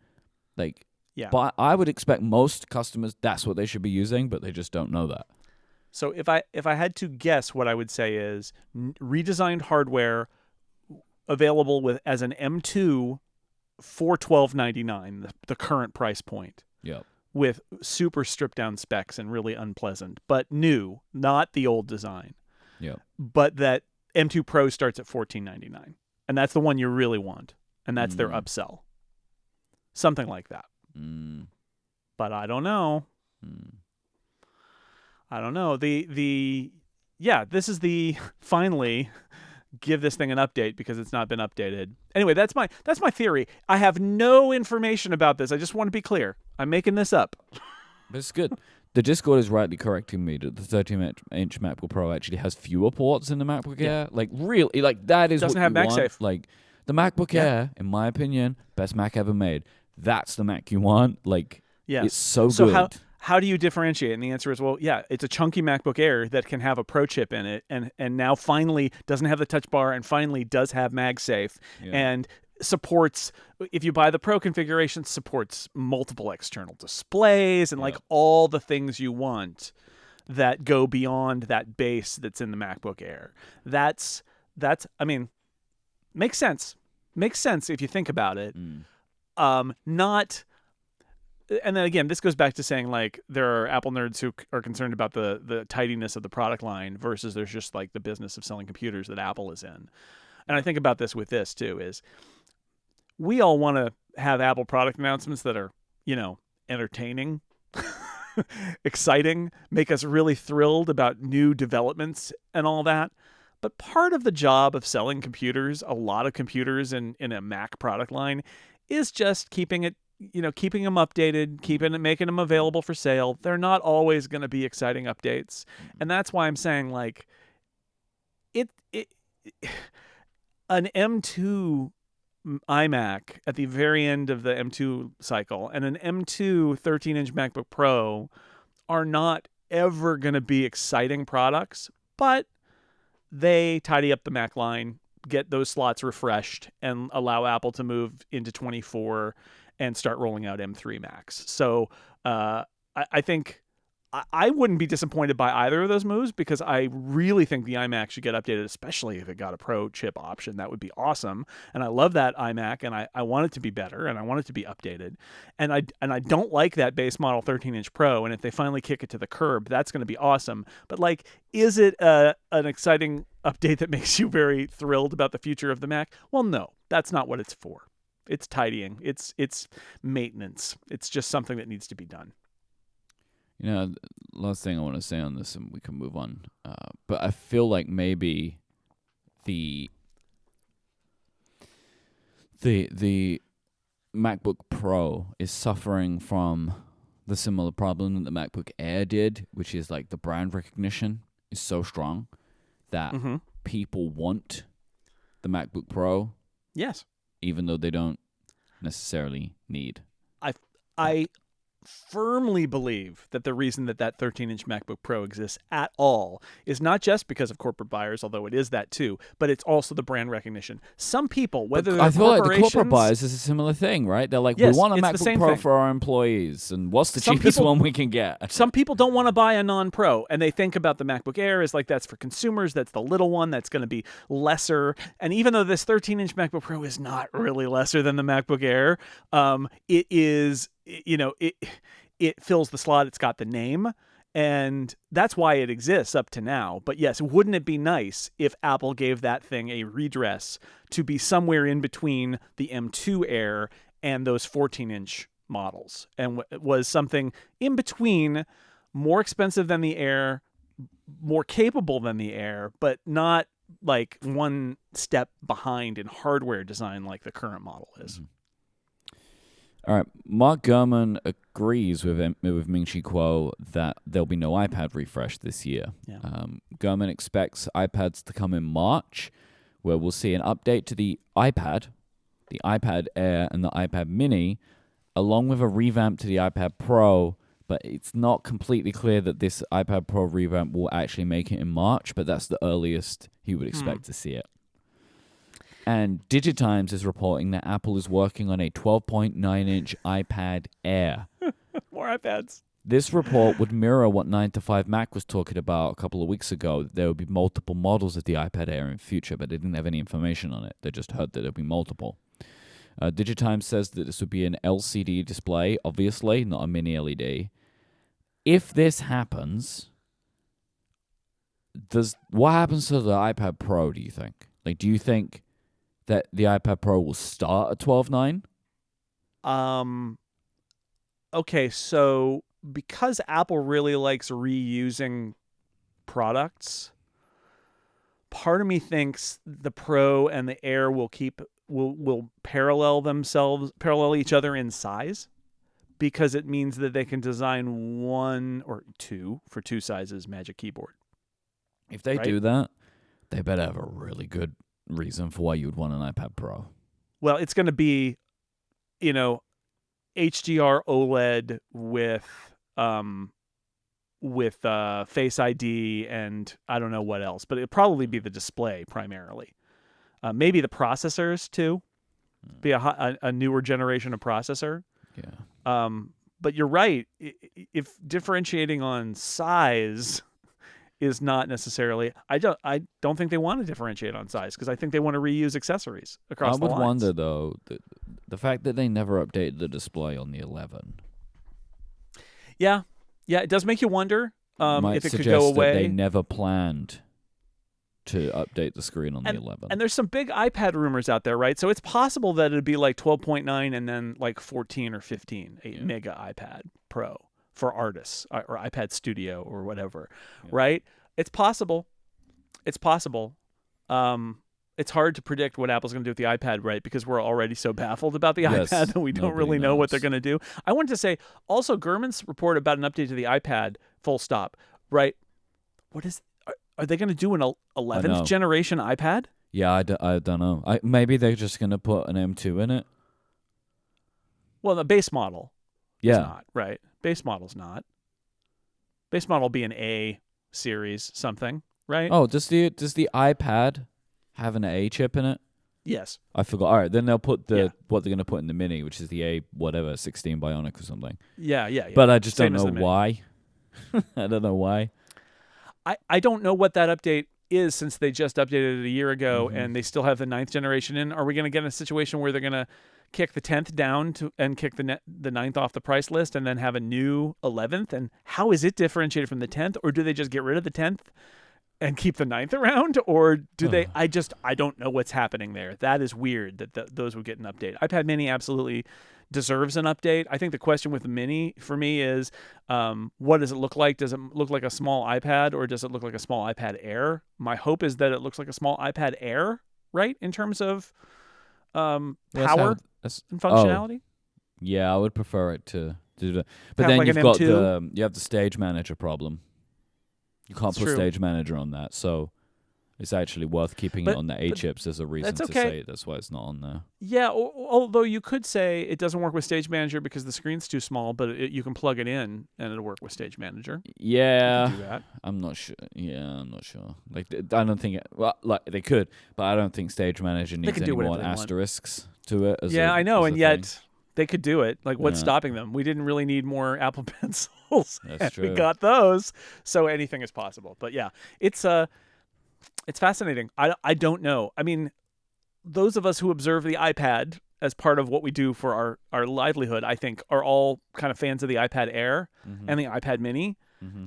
Like, but I would expect most customers that's what they should be using, but they just don't know that. So if I had to guess, what I would say is redesigned hardware available as an M2 for $12.99, the current price point. Yeah. With super stripped down specs and really unpleasant, but new, not the old design. Yeah. But that M2 Pro starts at $14.99, and that's the one you really want, and that's their upsell. Something like that. But I don't know. I don't know. This is the finally give this thing an update because it's not been updated. Anyway, that's my theory. I have no information about this. I just want to be clear. I'm making this up. But it's good. The Discord is rightly correcting me that the 13-inch MacBook Pro actually has fewer ports in the MacBook Air. Like, really, like that is doesn't what have you want. MagSafe. Like, the MacBook Air, in my opinion, best Mac ever made. That's the Mac you want. Like, it's so good. So how do you differentiate? And the answer is, it's a chunky MacBook Air that can have a Pro chip in it, and now finally doesn't have the Touch Bar, and finally does have MagSafe, and supports, if you buy the Pro configuration, supports multiple external displays and like all the things you want that go beyond that base that's in the MacBook Air. That's I mean, makes sense. Makes sense if you think about it. Mm. Not, and then again, this goes back to saying like there are Apple nerds who are concerned about the tidiness of the product line versus there's just like the business of selling computers that Apple is in. And I think about this with this too, is we all want to have Apple product announcements that are, entertaining, exciting, make us really thrilled about new developments and all that. But part of the job of selling computers, a lot of computers in a Mac product line, is just keeping them updated, making them available for sale. They're not always going to be exciting updates. And that's why I'm saying like it an M2 iMac at the very end of the M2 cycle and an M2 13-inch MacBook Pro are not ever going to be exciting products, but they tidy up the Mac line, get those slots refreshed, and allow Apple to move into 24 and start rolling out M3 Macs. So I think I wouldn't be disappointed by either of those moves because I really think the iMac should get updated, especially if it got a Pro chip option. That would be awesome. And I love that iMac, and I want it to be better, and I want it to be updated. And I don't like that base model 13-inch Pro, and if they finally kick it to the curb, that's going to be awesome. But like, is it an exciting update that makes you very thrilled about the future of the Mac? Well, no, that's not what it's for. It's tidying. It's maintenance. It's just something that needs to be done. Last thing I want to say on this, and we can move on. But I feel like maybe the MacBook Pro is suffering from the similar problem that the MacBook Air did, which is like the brand recognition is so strong that people want the MacBook Pro. Yes. Even though they don't necessarily need. I firmly believe that the reason that 13-inch MacBook Pro exists at all is not just because of corporate buyers, although it is that too, but it's also the brand recognition. Some people, whether they're I feel like the corporate corporations- buyers is a similar thing, right? They're like, Yes, we want a it's the MacBook same Pro thing. for our employees, and what's the Some cheapest people- one we can get? Some people don't want to buy a non-Pro, and they think about the MacBook Air as like that's for consumers, that's the little one, that's going to be lesser. And even though this 13-inch MacBook Pro is not really lesser than the MacBook Air, it is, it fills the slot, it's got the name, and that's why it exists up to now. But yes, wouldn't it be nice if Apple gave that thing a redress to be somewhere in between the M2 Air and those 14-inch models, and was something in between, more expensive than the Air, more capable than the Air, but not like one step behind in hardware design like the current model is. All right, Mark Gurman agrees with Ming-Chi Kuo that there'll be no iPad refresh this year. Yeah. Gurman expects iPads to come in March, where we'll see an update to the iPad Air, and the iPad Mini, along with a revamp to the iPad Pro, but it's not completely clear that this iPad Pro revamp will actually make it in March, but that's the earliest he would expect to see it. And Digitimes is reporting that Apple is working on a 12.9-inch iPad Air. More iPads. This report would mirror what 9to5Mac was talking about a couple of weeks ago. There would be multiple models of the iPad Air in future, but they didn't have any information on it. They just heard that there would be multiple. Digitimes says that this would be an LCD display, obviously, not a mini LED. If this happens, what happens to the iPad Pro, do you think? Like, do you think that the iPad Pro will start at 12.9? Okay, so because Apple really likes reusing products, part of me thinks the Pro and the Air will parallel each other in size, because it means that they can design one or two for two sizes Magic Keyboard. If they do that, they better have a really good reason for why you would want an iPad Pro. Well, it's going to be, HDR OLED with Face ID and I don't know what else, but it'll probably be the display primarily. Maybe the processors too, be a newer generation of processor. Yeah. But you're right. If differentiating on size is not necessarily. I don't think they want to differentiate on size because I think they want to reuse accessories across the lines. I would wonder though the fact that they never updated the display on the 11. Yeah, it does make you wonder might if it could suggest go away. That they never planned to update the screen on the 11. And there's some big iPad rumors out there, right? So it's possible that it'd be like 12.9 and then like 14 or 15, a mega iPad Pro for artists or iPad Studio or whatever, right? It's possible. It's possible. It's hard to predict what Apple's going to do with the iPad, right? Because we're already so baffled about the iPad that we don't really know what they're going to do. I wanted to say also Gurman's report about an update to the iPad, full stop, right? Are they going to do an 11th generation iPad? Yeah, I don't know. Maybe they're just going to put an M2 in it. Well, the base model is not, right? Base model's not. Base model will be an A series something, right? Oh, does the iPad have an A chip in it? Yes. I forgot. All right, then they'll put what they're going to put in the Mini, which is the A whatever 16 Bionic or something. Yeah. But I just don't know why. I don't know why. I don't know what that update is since they just updated it a year ago and they still have the 9th generation in. Are we going to get in a situation where they're going to kick the 10th down and kick the 9th off the price list and then have a new 11th? And how is it differentiated from the 10th? Or do they just get rid of the 10th and keep the 9th around? Or do they? I don't know what's happening there. That is weird that those would get an update. iPad Mini absolutely deserves an update. I think the question with the Mini for me is, what does it look like? Does it look like a small iPad or does it look like a small iPad Air? My hope is that it looks like a small iPad Air, right? In terms of power and functionality. Yeah, I would prefer it to do that. But Kind then of like you've an got M2. you have the Stage Manager problem. You can't put Stage Manager on that, so it's actually worth keeping it on the A chips. There's a reason to say that's why it's not on there. Yeah, although you could say it doesn't work with Stage Manager because the screen's too small, but you can plug it in and it'll work with Stage Manager. Yeah, do that. I'm not sure. Yeah, I'm not sure. Like, I don't think they could, but I don't think Stage Manager needs any more asterisks to it. I know, and yet they could do it. Like, what's stopping them? We didn't really need more Apple Pencils. That's true. We got those, so anything is possible. But yeah, it's fascinating. I don't know. I mean, those of us who observe the iPad as part of what we do for our livelihood, I think, are all kind of fans of the iPad Air and the iPad Mini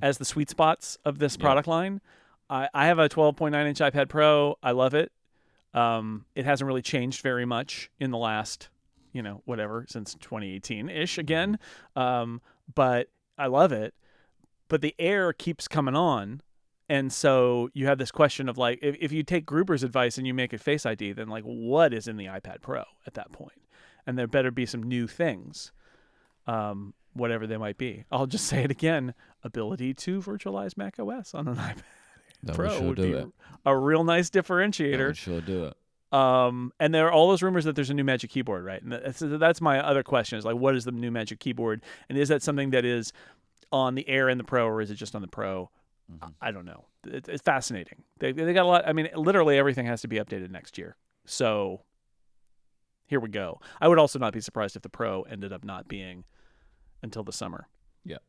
as the sweet spots of this product line. I have a 12.9-inch iPad Pro. I love it. It hasn't really changed very much in the last, since 2018-ish again. But I love it. But the Air keeps coming on. And so you have this question of like, if you take Gruber's advice and you make it Face ID, then like, what is in the iPad Pro at that point? And there better be some new things, whatever they might be. I'll just say it again: ability to virtualize Mac OS on an iPad Pro would be a real nice differentiator. That would sure do it. And there are all those rumors that there's a new Magic Keyboard, right? And that's my other question: is like, what is the new Magic Keyboard, and is that something that is on the Air and the Pro, or is it just on the Pro? I don't know. It's fascinating. They got a lot. I mean, literally everything has to be updated next year. So here we go. I would also not be surprised if the Pro ended up not being until the summer. Yeah.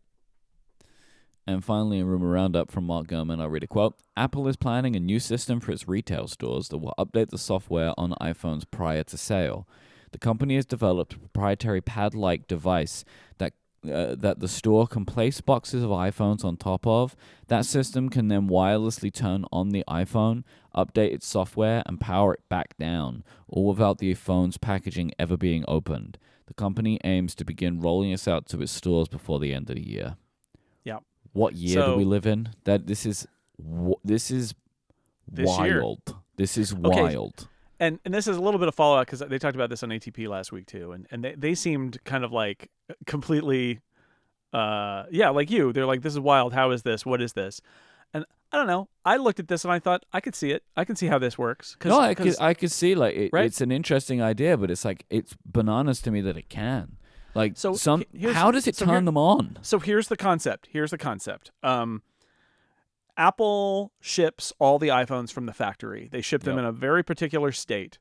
And finally, a rumor roundup from Mark Gurman. I'll read a quote. Apple is planning a new system for its retail stores that will update the software on iPhones prior to sale. The company has developed a proprietary pad-like device that the store can place boxes of iPhones on top of. That system can then wirelessly turn on the iPhone, update its software, and power it back down, all without the phone's packaging ever being opened. The company aims to begin rolling this out to its stores before the end of the year. Yeah. What year do we live in? This is wild. Year. This is wild. And this is a little bit of fallout because they talked about this on ATP last week too, and they seemed kind of like completely, like you. They're like, this is wild. How is this? What is this? And I don't know. I looked at this and I thought I could see it. I can see how this works. I could see right? It's an interesting idea, but it's like it's bananas to me that it can. Like how does it turn them on? So here's the concept. Apple ships all the iPhones from the factory. They ship them in a very particular state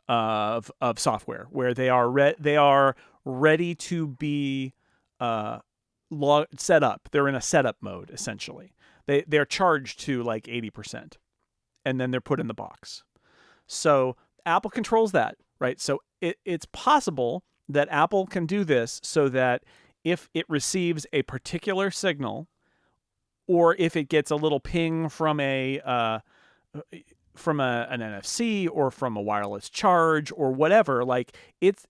of software where they are ready to be set up. They're in a setup mode essentially. they're charged to like 80%, and then they're put in the box. So Apple controls that, right? So it's possible that Apple can do this so that if it receives a particular signal, or if it gets a little ping from an NFC or from a wireless charge or whatever, like it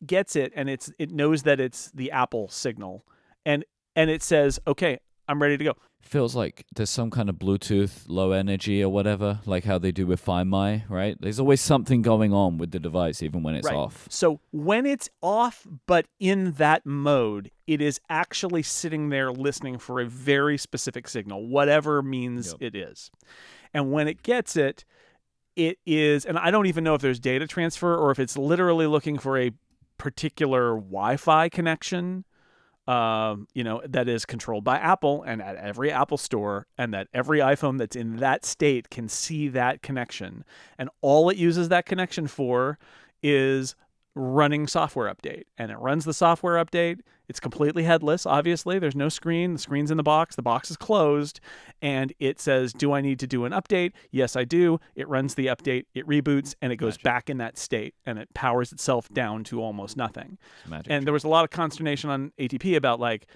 gets it, and it knows that it's the Apple signal, and it says, okay, I'm ready to go. Feels like there's some kind of Bluetooth low energy or whatever, like how they do with Find My, right? There's always something going on with the device, even when it's off. So when it's off, but in that mode, it is actually sitting there listening for a very specific signal, whatever means it is. And when it gets it, it is, and I don't even know if there's data transfer or if it's literally looking for a particular Wi-Fi connection, that is controlled by Apple and at every Apple store, and that every iPhone that's in that state can see that connection. And all it uses that connection for is running software update. And it runs the software update. It's completely headless, obviously. There's no screen. The screen's in the box. The box is closed. And it says, do I need to do an update? Yes, I do. It runs the update. It reboots, and it goes back in that state. And it powers itself down to almost nothing. And there was a lot of consternation on ATP about, like,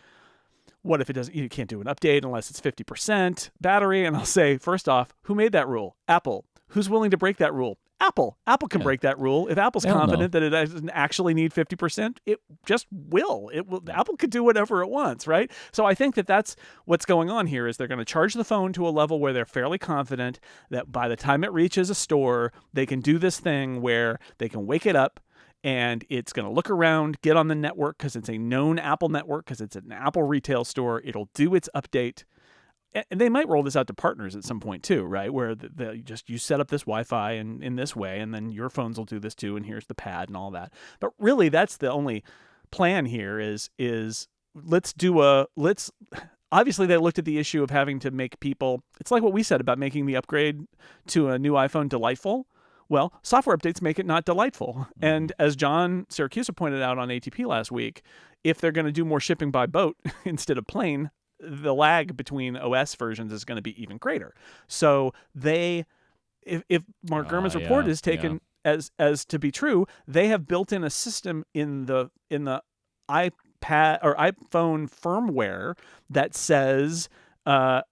what if it doesn't? You can't do an update unless it's 50% battery. And I'll say, first off, who made that rule? Apple. Who's willing to break that rule? Apple. Apple can break that rule. If Apple's confident that it doesn't actually need 50%, it just will. It will. Apple could do whatever it wants, right? So I think that that's what's going on here, is they're going to charge the phone to a level where they're fairly confident that by the time it reaches a store, they can do this thing where they can wake it up, and it's going to look around, get on the network because it's a known Apple network, because it's an Apple retail store. It'll do its update. And they might roll this out to partners at some point too, right? Where you set up this Wi-Fi in this way, and then your phones will do this too, and here's the pad and all that. But really, that's the only plan here is obviously they looked at the issue of having to make people, it's like what we said about making the upgrade to a new iPhone delightful. Well, software updates make it not delightful. And as John Siracusa pointed out on ATP last week, if they're going to do more shipping by boat instead of plane, the lag between OS versions is going to be even greater. So if Mark Gurman's report is taken as to be true, they have built in a system in the iPad or iPhone firmware that says, I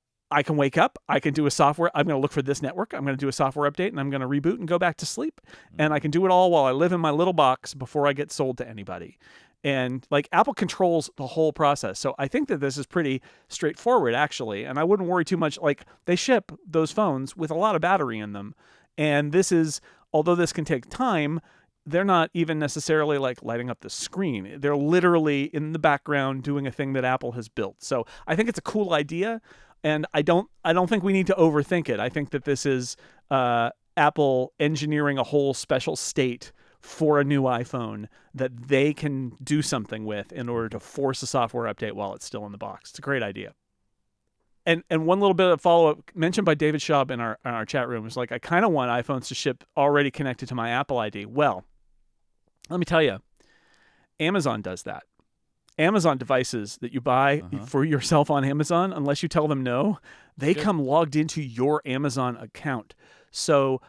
can wake up, I can do a software, I'm going to look for this network, I'm going to do a software update, and I'm going to reboot and go back to sleep. And I can do it all while I live in my little box before I get sold to anybody. And like Apple controls the whole process. So I think that this is pretty straightforward, actually. And I wouldn't worry too much. Like, they ship those phones with a lot of battery in them. And this is, although this can take time, they're not even necessarily like lighting up the screen. They're literally in the background doing a thing that Apple has built. So I think it's a cool idea. And I don't think we need to overthink it. I think that this is Apple engineering a whole special state for a new iPhone that they can do something with in order to force a software update while it's still in the box. It's a great idea. And one little bit of follow-up mentioned by David Schaub in our chat room is like, I kind of want iPhones to ship already connected to my Apple ID. Well, let me tell you, Amazon does that. Amazon devices that you buy for yourself on Amazon, unless you tell them no, they come logged into your Amazon account. So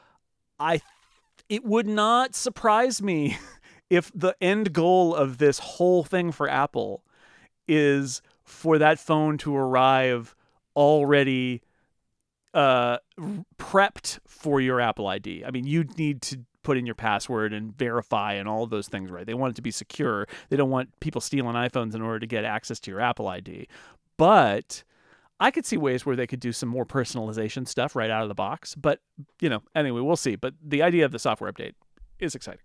it would not surprise me if the end goal of this whole thing for Apple is for that phone to arrive already prepped for your Apple ID. I mean, you need to put in your password and verify and all of those things, right? They want it to be secure. They don't want people stealing iPhones in order to get access to your Apple ID. But I could see ways where they could do some more personalization stuff right out of the box. But, anyway, we'll see. But the idea of the software update is exciting.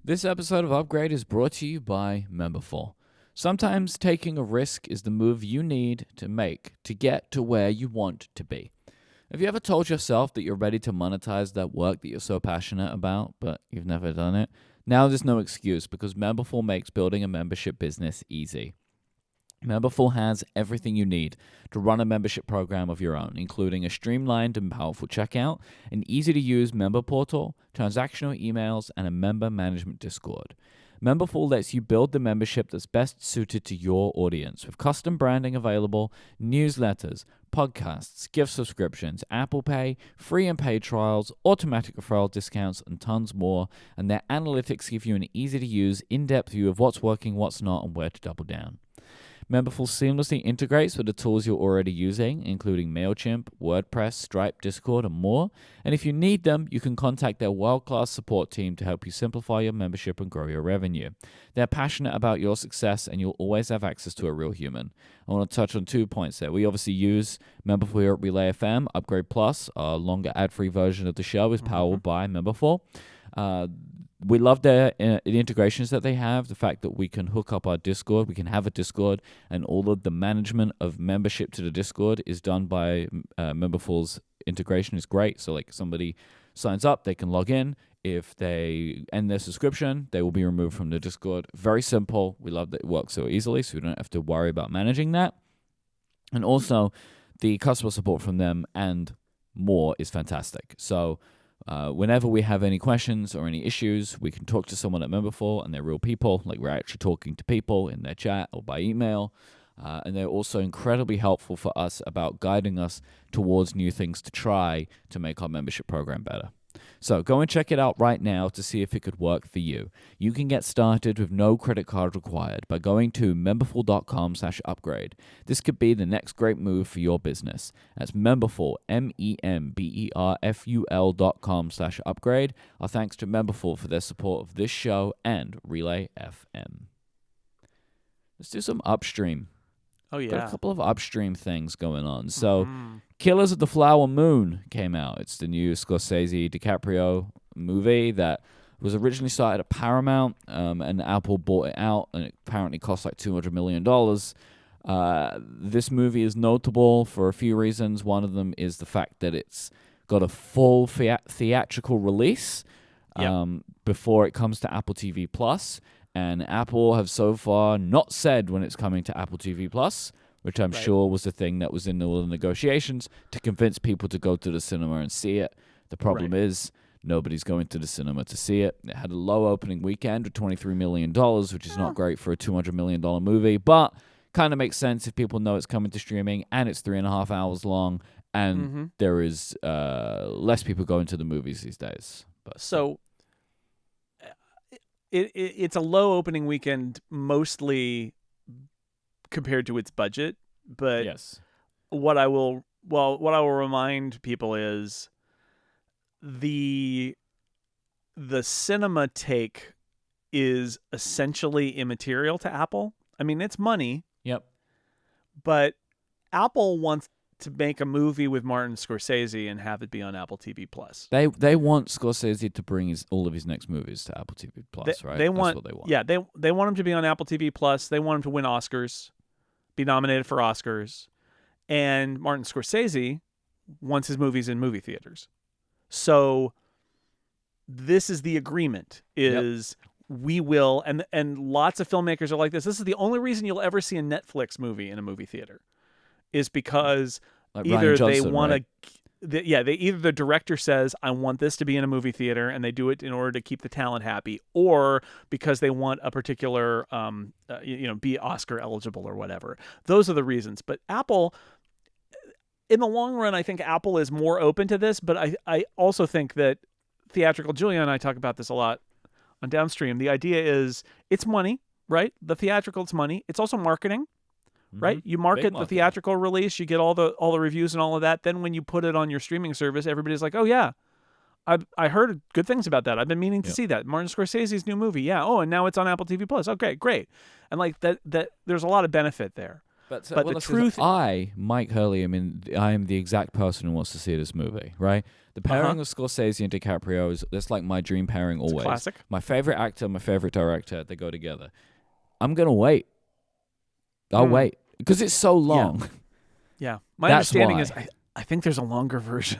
This episode of Upgrade is brought to you by Memberful. Sometimes taking a risk is the move you need to make to get to where you want to be. Have you ever told yourself that you're ready to monetize that work that you're so passionate about, but you've never done it? Now there's no excuse, because Memberful makes building a membership business easy. Memberful has everything you need to run a membership program of your own, including a streamlined and powerful checkout, an easy-to-use member portal, transactional emails, and a member management Discord. Memberful lets you build the membership that's best suited to your audience with custom branding available, newsletters, podcasts, gift subscriptions, Apple Pay, free and paid trials, automatic referral discounts, and tons more. And their analytics give you an easy-to-use, in-depth view of what's working, what's not, and where to double down. Memberful seamlessly integrates with the tools you're already using, including MailChimp, WordPress, Stripe, Discord, and more. And if you need them, you can contact their world-class support team to help you simplify your membership and grow your revenue. They're passionate about your success, and you'll always have access to a real human. I want to touch on 2 points there. We obviously use Memberful here at Relay FM. Upgrade Plus, our longer ad-free version of the show, is powered by Memberful. We love the integrations that they have, the fact that we can hook up our Discord, we can have a Discord, and all of the management of membership to the Discord is done by Memberful's integration is great. So like somebody signs up, they can log in. If they end their subscription, they will be removed from the Discord. Very simple. We love that it works so easily, so we don't have to worry about managing that. And also, the customer support from them and more is fantastic. So whenever we have any questions or any issues, we can talk to someone at Memberful, and they're real people. Like we're actually talking to people in their chat or by email. And they're also incredibly helpful for us about guiding us towards new things to try to make our membership program better. So go and check it out right now to see if it could work for you. You can get started with no credit card required by going to memberful.com/upgrade. This could be the next great move for your business. That's Memberful, memberful.com/upgrade. Our thanks to Memberful for their support of this show and Relay FM. Let's do some Upstream. Oh, yeah. Got a couple of Upstream things going on. So, Killers of the Flower Moon came out. It's the new Scorsese DiCaprio movie that was originally started at Paramount, and Apple bought it out, and it apparently cost like $200 million. This movie is notable for a few reasons. One of them is the fact that it's got a full theatrical release before it comes to Apple TV Plus. And Apple have so far not said when it's coming to Apple TV Plus, which I'm sure was the thing that was in all the negotiations to convince people to go to the cinema and see it. The problem is nobody's going to the cinema to see it. It had a low opening weekend of $23 million, which is not great for a $200 million movie, but kind of makes sense if people know it's coming to streaming and it's 3.5 hours long, and there is less people going to the movies these days. But so it's a low opening weekend mostly compared to its budget, but what I will remind people is the cinema take is essentially immaterial to Apple. I mean, it's money. Yep. But Apple wants to make a movie with Martin Scorsese and have it be on Apple TV Plus. They want Scorsese to bring all of his next movies to Apple TV Plus, right? That's what they want. Yeah, they want him to be on Apple TV Plus. They want him to win Oscars, be nominated for Oscars. And Martin Scorsese wants his movies in movie theaters. So this is the agreement, is we will, and lots of filmmakers are like this. This is the only reason you'll ever see a Netflix movie in a movie theater, is because like either Johnson, they want right? either the director says, I want this to be in a movie theater, and they do it in order to keep the talent happy, or because they want a particular, be Oscar eligible or whatever. Those are the reasons. But Apple, in the long run, I think Apple is more open to this, but I also think that theatrical, Julia and I talk about this a lot on Downstream. The idea is it's money, right? The theatrical, it's money. It's also marketing. Right? You market the theatrical release, you get all the reviews and all of that. Then when you put it on your streaming service, everybody's like, oh, yeah, I heard good things about that. I've been meaning to see that. Martin Scorsese's new movie. Yeah. Oh, and now it's on Apple TV Plus. Okay, great. And like that there's a lot of benefit there. But the truth... Mike Hurley, I am the exact person who wants to see this movie, right? The pairing of Scorsese and DiCaprio that's like my dream pairing always. It's a classic. My favorite actor, my favorite director, they go together. I'm going to wait. I'll wait. Because it's so long. Yeah. My understanding is I think there's a longer version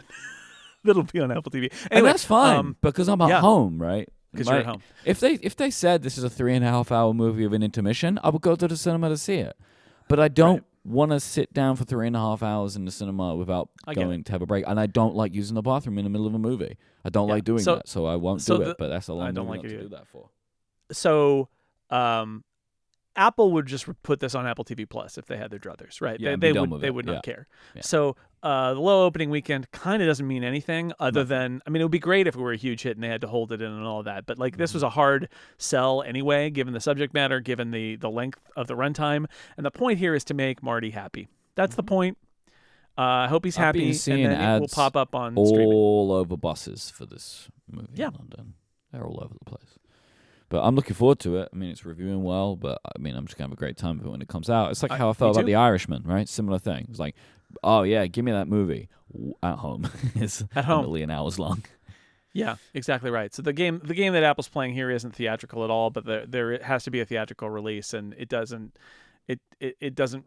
that'll be on Apple TV. Anyway, and that's fine because I'm at home, right? Because you're at home. If they said this is a 3.5 hour movie of an intermission, I would go to the cinema to see it. But I don't want to sit down for 3.5 hours in the cinema without going to have a break. And I don't like using the bathroom in the middle of a movie. I don't like doing that, so I won't do it. But that's a long movie to do that for. so Apple would just put this on Apple TV Plus if they had their druthers, right? Yeah, They done would with they it. would Yeah. not care. Yeah. So the low opening weekend kind of doesn't mean anything other Nothing. than, I mean, it would be great if it were a huge hit and they had to hold it in and all of that. But like this was a hard sell anyway, given the subject matter, given the length of the runtime, and the point here is to make Marty happy. That's the point. I hope he's I've been happy, and seeing then it will ads pop up on streaming. all over buses for this movie Yeah. in London. They're all over the place. But I'm looking forward to it. I mean, it's reviewing well, but I mean, I'm just going to have a great time with it when it comes out. It's like how I felt me about too. The Irishman, right? Similar thing. It's like, oh, yeah, give me that movie at home. It's At home. a million hours long. Yeah, exactly right. So the game that Apple's playing here isn't theatrical at all, but there has to be a theatrical release, and it doesn't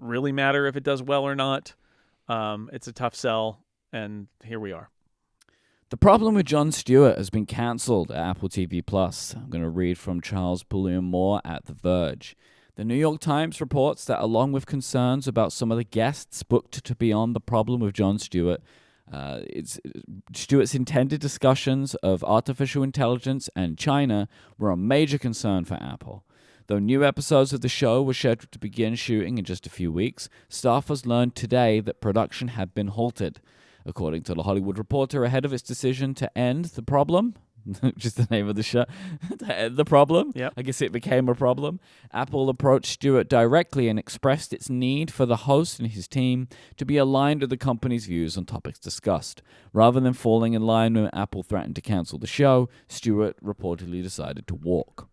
really matter if it does well or not. It's a tough sell, and here we are. The Problem with Jon Stewart has been cancelled at Apple TV+. I'm going to read from Charles Pulliam Moore at The Verge. The New York Times reports that along with concerns about some of the guests booked to be on The Problem with Jon Stewart, Stewart's intended discussions of artificial intelligence and China were a major concern for Apple. Though new episodes of the show were scheduled to begin shooting in just a few weeks, staffers learned today that production had been halted. According to The Hollywood Reporter, ahead of its decision to end The Problem, which is the name of the show, to end The Problem, Yep. I guess it became a problem, Apple approached Stewart directly and expressed its need for the host and his team to be aligned with the company's views on topics discussed. Rather than falling in line when Apple threatened to cancel the show, Stewart reportedly decided to walk.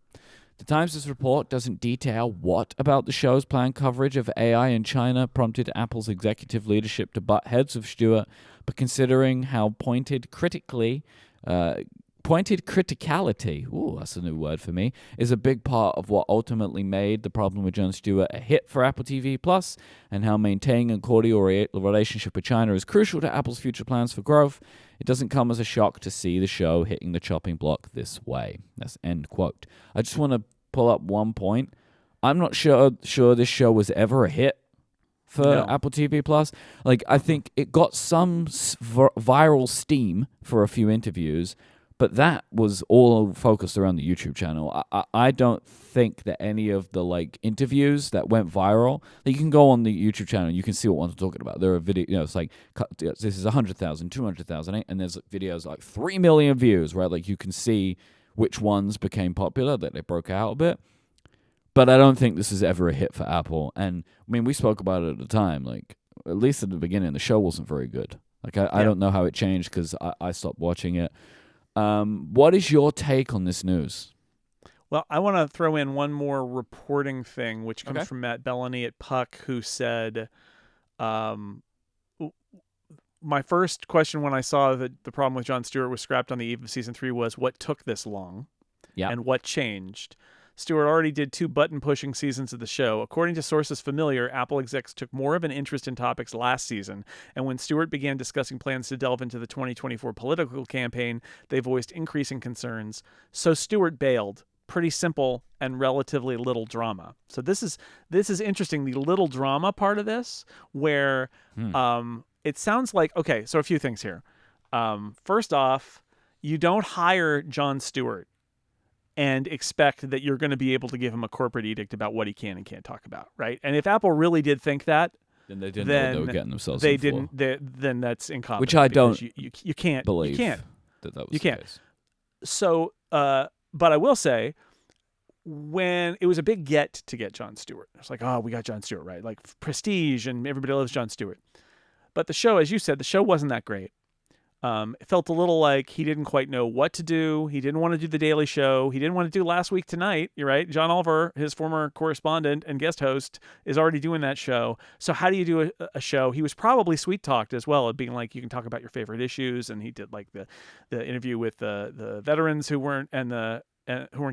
The Times' report doesn't detail what about the show's planned coverage of AI in China prompted Apple's executive leadership to butt heads with Stewart, but considering how pointed criticality, ooh, that's a new word for me, is a big part of what ultimately made The Problem with Jon Stewart a hit for Apple TV Plus, and how maintaining a cordial relationship with China is crucial to Apple's future plans for growth, it doesn't come as a shock to see the show hitting the chopping block this way. That's end quote. I just want to pull up one point. I'm not sure this show was ever a hit for Apple TV Plus. Like, I think it got some viral steam for a few interviews, but that was all focused around the YouTube channel. I don't think that any of the like interviews that went viral, that you can go on the YouTube channel and you can see what ones I'm talking about. There are videos, it's like, this is 100,000, 200,000, and there's videos like 3 million views, right? Like you can see which ones became popular, that they broke out a bit. But I don't think this is ever a hit for Apple. And I mean, we spoke about it at the time. Like, at least at the beginning, the show wasn't very good. Like, I don't know how it changed because I stopped watching it. What is your take on this news? Well, I want to throw in one more reporting thing, which comes Okay. from Matt Bellany at Puck, who said, my first question when I saw that The Problem with Jon Stewart was scrapped on the eve of season 3 was, what took this long? Yeah. And what changed? Stewart already did 2 button-pushing seasons of the show. According to sources familiar, Apple execs took more of an interest in topics last season, and when Stewart began discussing plans to delve into the 2024 political campaign, they voiced increasing concerns. So Stewart bailed. Pretty simple and relatively little drama. So this is interesting, the little drama part of this, where it sounds like, okay, so a few things here. First off, you don't hire Jon Stewart and expect that you're going to be able to give him a corporate edict about what he can and can't talk about, right? And if Apple really did think that, then they didn't know what they were getting themselves they in didn't. for. Then that's incompetent. Which I don't you can't believe You can't. that was You the can't. case. So, but I will say, when it was a big get to get Jon Stewart, it's like, oh, we got Jon Stewart, right? Like prestige, and everybody loves Jon Stewart. But the show, as you said, the show wasn't that great. It felt a little like he didn't quite know what to do. He didn't want to do The Daily Show. He didn't want to do Last Week Tonight. You're right. John Oliver, his former correspondent and guest host, is already doing that show. So how do you do a show? He was probably sweet-talked as well, of being like, you can talk about your favorite issues. And he did like the interview with the veterans who weren't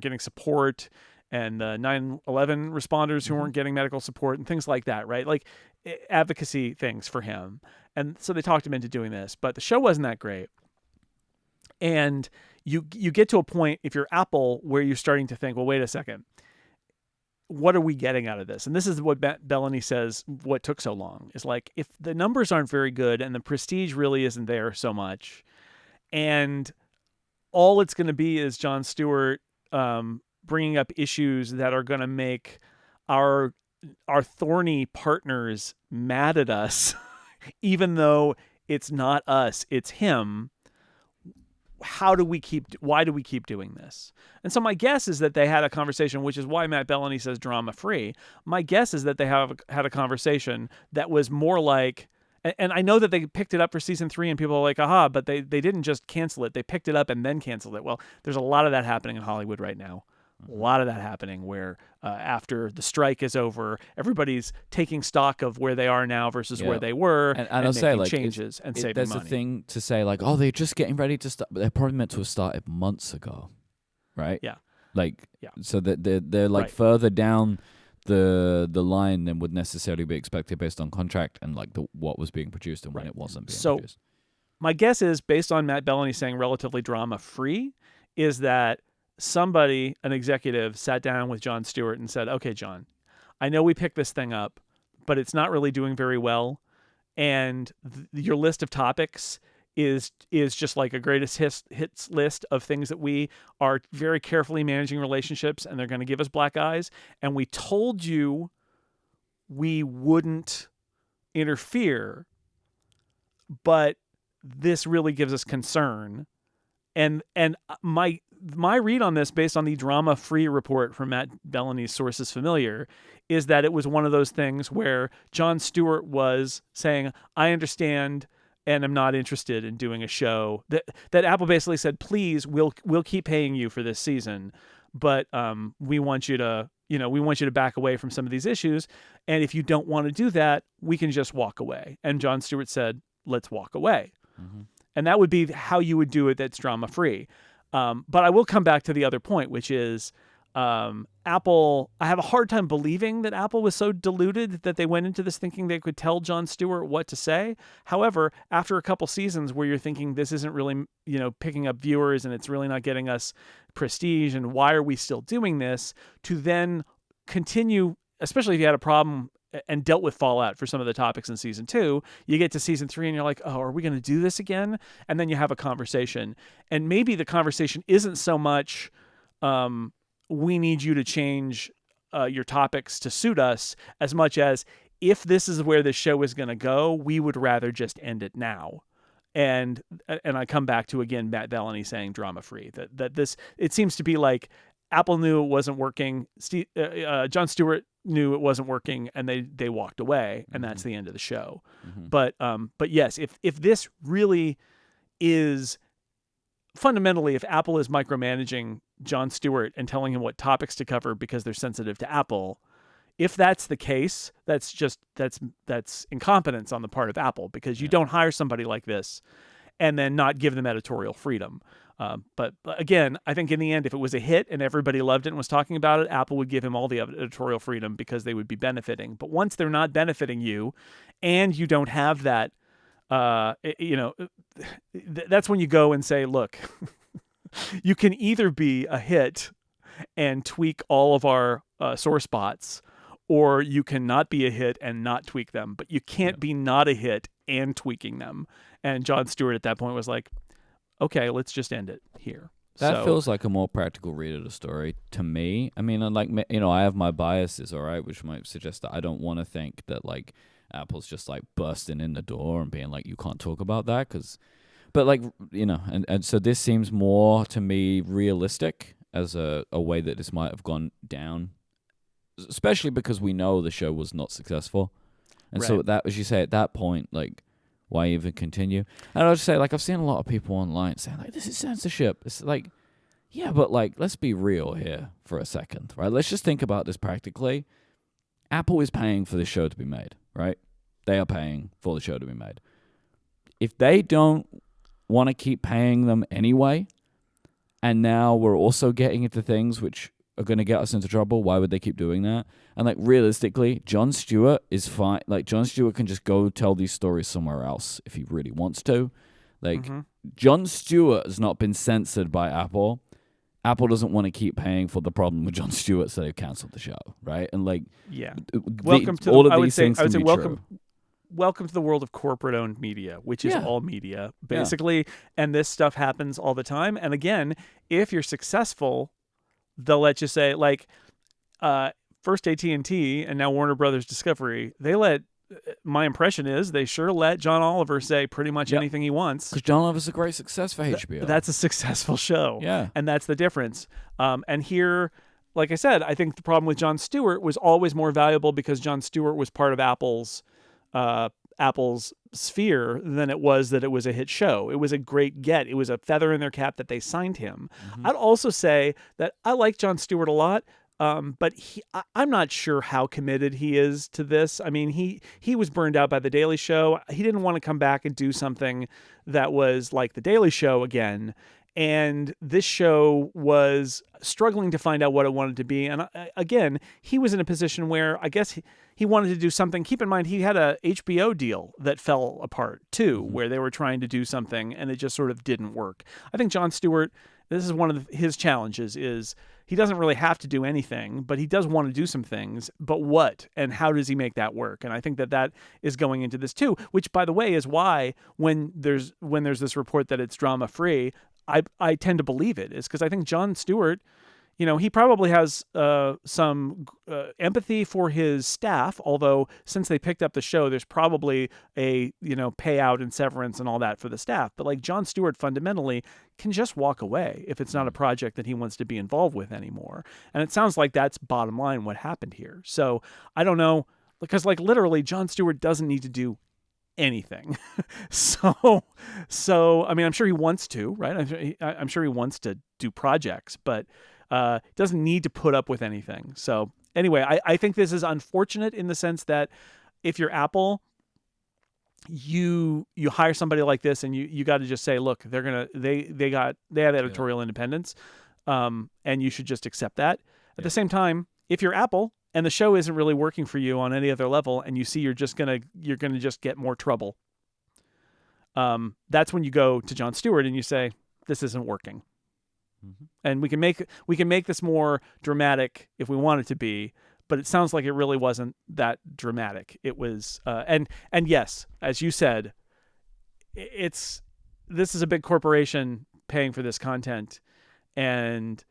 getting support, and the 9/11 responders who weren't getting medical support, and things like that, right? Like advocacy things for him. And so they talked him into doing this, but the show wasn't that great. And you get to a point, if you're Apple, where you're starting to think, well, wait a second, what are we getting out of this? And this is what Bellany says, what took so long, is like, if the numbers aren't very good and the prestige really isn't there so much, and all it's going to be is Jon Stewart bringing up issues that are going to make our thorny partners mad at us, even though it's not us, it's him. Why do we keep doing this? And so my guess is that they had a conversation, which is why Matt Bellany says drama free. My guess is that they had a conversation that was more like, and I know that they picked it up for season 3 and people are like, aha, but they didn't just cancel it. They picked it up and then canceled it. Well, there's a lot of that happening in Hollywood right now. A lot of that happening where after the strike is over, everybody's taking stock of where they are now versus where they were, and I'll say, like, changes and saving there's money. a thing to say, like, oh, they're just getting ready to start. They're probably meant to have started months ago, right? Yeah. Like, so that they're like further down the line than would necessarily be expected based on contract and like what was being produced and when it wasn't being produced. My guess is, based on Matt Bellany saying relatively drama free, is that somebody, an executive, sat down with Jon Stewart and said, okay, Jon, I know we picked this thing up, but it's not really doing very well. And your list of topics is just like a greatest hits list of things that we are very carefully managing relationships, and they're going to give us black eyes. And we told you we wouldn't interfere, but this really gives us concern. And my read on this, based on the drama-free report from Matt Bellany's sources familiar, is that it was one of those things where Jon Stewart was saying, I understand and I'm not interested in doing a show. That Apple basically said, please, we'll keep paying you for this season, but we want you to back away from some of these issues. And if you don't want to do that, we can just walk away. And Jon Stewart said, let's walk away. Mm-hmm. And that would be how you would do it that's drama-free. But I will come back to the other point, which is Apple, I have a hard time believing that Apple was so deluded that they went into this thinking they could tell Jon Stewart what to say. However, after a couple seasons where you're thinking this isn't really, picking up viewers and it's really not getting us prestige, and why are we still doing this, to then continue, especially if you had a problem and dealt with fallout for some of the topics in season 2, you get to season 3 and you're like, oh, are we going to do this again? And then you have a conversation, and maybe the conversation isn't so much, we need you to change your topics to suit us, as much as, if this is where the show is going to go, we would rather just end it now. And I come back to, again, Matt Bellany saying drama free, that this, it seems to be like Apple knew it wasn't working. Jon Stewart knew it wasn't working, and they walked away, and that's the end of the show. Mm-hmm. But yes, if this really is fundamentally, if Apple is micromanaging Jon Stewart and telling him what topics to cover because they're sensitive to Apple, if that's the case, that's incompetence on the part of Apple, because you don't hire somebody like this and then not give them editorial freedom. But again, I think in the end, if it was a hit and everybody loved it and was talking about it, Apple would give him all the editorial freedom because they would be benefiting. But once they're not benefiting you, and you don't have that, that's when you go and say, look, you can either be a hit and tweak all of our sore spots, or you can not be a hit and not tweak them. But you can't be not a hit and tweaking them. And Jon Stewart at that point was like, okay, let's just end it here. That feels like a more practical read of the story to me. I mean, like, I have my biases, all right, which might suggest that I don't want to think that, like, Apple's just, like, bursting in the door and being like, you can't talk about that, but, like, and so this seems more to me realistic as a way that this might have gone down, especially because we know the show was not successful. And so that, as you say, at that point, like, why even continue? And I'll just say, like, I've seen a lot of people online saying, like, this is censorship. It's like, yeah, but, like, let's be real here for a second, right? Let's just think about this practically. Apple is paying for this show to be made, right? They are paying for the show to be made. If they don't want to keep paying them anyway, and now we're also getting into things which are going to get us into trouble, why would they keep doing that? And, like, realistically, Jon Stewart is fine. Like, Jon Stewart can just go tell these stories somewhere else if he really wants to. Like, Jon Stewart has not been censored by Apple. Apple doesn't want to keep paying for the problem with Jon Stewart, so they've canceled the show, right? And, like, welcome to all of these things can be welcome. true. Welcome to the world of corporate-owned media, which is all media, basically. And this stuff happens all the time. And again, if you're successful, they'll let you say, like, first AT&T and now Warner Brothers Discovery, my impression is they sure let John Oliver say pretty much anything he wants. Because John Oliver's a great success for HBO. That's a successful show. Yeah. And that's the difference. And here, like I said, I think the problem with Jon Stewart was always more valuable because Jon Stewart was part of Apple's sphere than it was that it was a hit show. It was a great get. It was a feather in their cap that they signed him. Mm-hmm. I'd also say that I like Jon Stewart a lot. But I'm not sure how committed he is to this. I mean, he was burned out by The Daily Show. He didn't want to come back and do something that was like The Daily Show again. And this show was struggling to find out what it wanted to be. And again, he was in a position where I guess he wanted to do something. Keep in mind, he had a HBO deal that fell apart too, where they were trying to do something and it just sort of didn't work. I think Jon Stewart, this is one of his challenges, is he doesn't really have to do anything, but he does want to do some things. But what and how does he make that work? And I think that is going into this too, which, by the way, is why when there's this report that it's drama free, I tend to believe it, is because I think Jon Stewart, he probably has some empathy for his staff, although since they picked up the show, there's probably a, payout and severance and all that for the staff. But like Jon Stewart fundamentally can just walk away if it's not a project that he wants to be involved with anymore. And it sounds like that's bottom line what happened here. So I don't know, because like literally Jon Stewart doesn't need to do anything. So I mean, I'm sure he wants to, right? I'm sure he wants to do projects, but doesn't need to put up with anything. So anyway, I think this is unfortunate in the sense that if you're Apple, you hire somebody like this and you got to just say, look, they have editorial independence, and you should just accept that. At the same time, if you're Apple and the show isn't really working for you on any other level, and you see you're gonna just get more trouble, that's when you go to Jon Stewart and you say, this isn't working. Mm-hmm. And we can make this more dramatic if we want it to be, but it sounds like it really wasn't that dramatic. It was, and yes, as you said, this is a big corporation paying for this content, and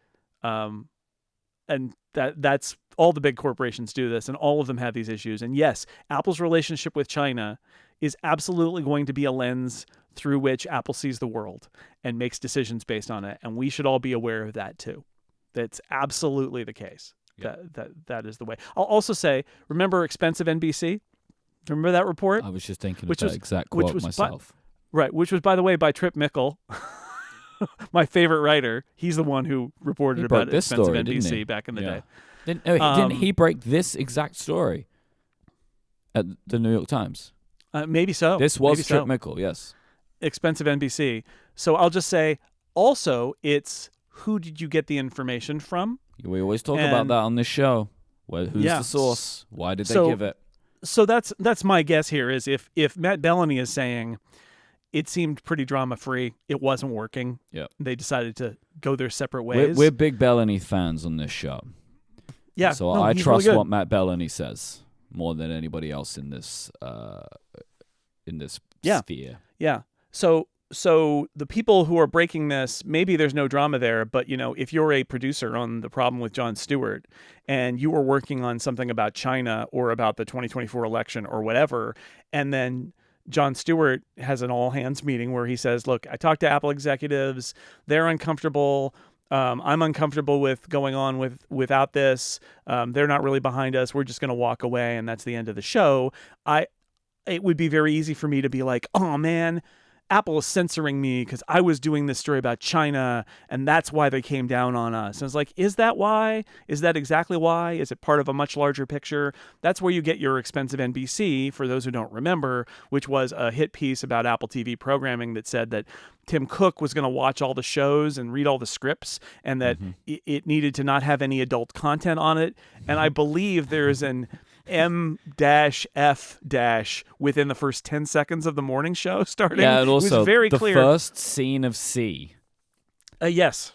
that's all the big corporations do this, and all of them have these issues. And yes, Apple's relationship with China is absolutely going to be a lens through which Apple sees the world and makes decisions based on it. And we should all be aware of that too. That's absolutely the case. Yeah. That is the way. I'll also say, remember expensive NBC? Remember that report? I was just thinking of that exact quote myself. Right, which was, by the way, by Trip Mickle, my favorite writer. He's the one who reported about expensive story, NBC back in the day. Didn't he break this exact story at the New York Times? Maybe so. This was Trip Mickle, yes. Expensive NBC. So I'll just say, also, it's who did you get the information from? We always talk about that on this show. Who's the source? Why did they give it? So that's my guess here, is if Matt Bellamy is saying it seemed pretty drama-free, it wasn't working, they decided to go their separate ways. We're big Bellamy fans on this show. Yeah. So I trust what Matt Bellamy says more than anybody else in this sphere. Yeah. So the people who are breaking this, maybe there's no drama there, but if you're a producer on The Problem with Jon Stewart and you were working on something about China or about the 2024 election or whatever, and then Jon Stewart has an all-hands meeting where he says, look, I talked to Apple executives, they're uncomfortable, I'm uncomfortable with going on without this, they're not really behind us, we're just going to walk away, and that's the end of the show. It would be very easy for me to be like, oh man, Apple is censoring me because I was doing this story about China, and that's why they came down on us. And it's like, is that why? Is that exactly why? Is it part of a much larger picture? That's where you get your expensive NBC, for those who don't remember, which was a hit piece about Apple TV programming that said that Tim Cook was going to watch all the shows and read all the scripts, and that it needed to not have any adult content on it. And I believe there's an M-F- within the first 10 seconds of the morning show starting. Yeah, and also it was very clear. The first scene of C. Yes.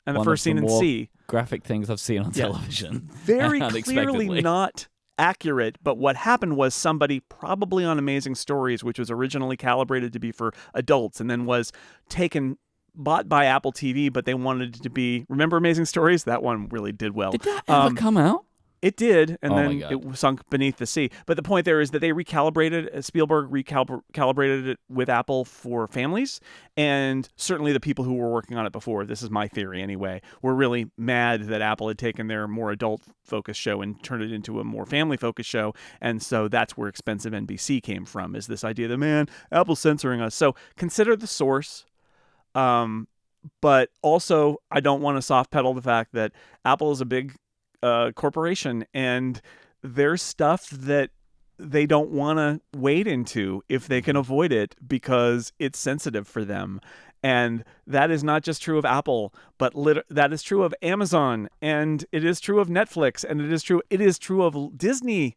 And the first scene in C. Graphic things I've seen on television. Very clearly not accurate, but what happened was somebody, probably on Amazing Stories, which was originally calibrated to be for adults and then was taken bought by Apple TV, but they wanted it to be. Remember Amazing Stories? That one really did well. Did that ever come out? It did, and Oh my then God. it sunk beneath the sea. But the point there is that they Spielberg recalibrated it with Apple for families, and certainly the people who were working on it before, this is my theory anyway, were really mad that Apple had taken their more adult-focused show and turned it into a more family-focused show, and so that's where expensive NBC came from, is this idea that, man, Apple's censoring us. So consider the source, but also I don't want to soft pedal the fact that Apple is a big corporation, and there's stuff that they don't want to wade into if they can avoid it because it's sensitive for them. And that is not just true of Apple, but that is true of Amazon, and it is true of Netflix, and it is true of Disney.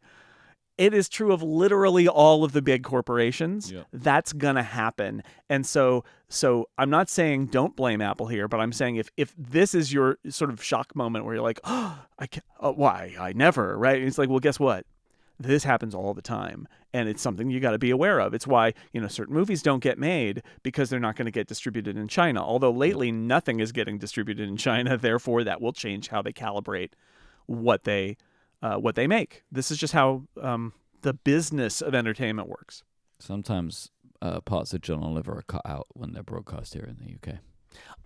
It is true of literally all of the big corporations. Yep. That's going to happen. And so I'm not saying don't blame Apple here, but I'm saying if this is your sort of shock moment where you're like, oh, why? I never, right? And it's like, well, guess what? This happens all the time, and it's something you got to be aware of. It's why, certain movies don't get made because they're not going to get distributed in China. Although lately nothing is getting distributed in China, therefore that will change how they calibrate what they make. This is just how the business of entertainment works. Sometimes parts of John Oliver are cut out when they're broadcast here in the UK.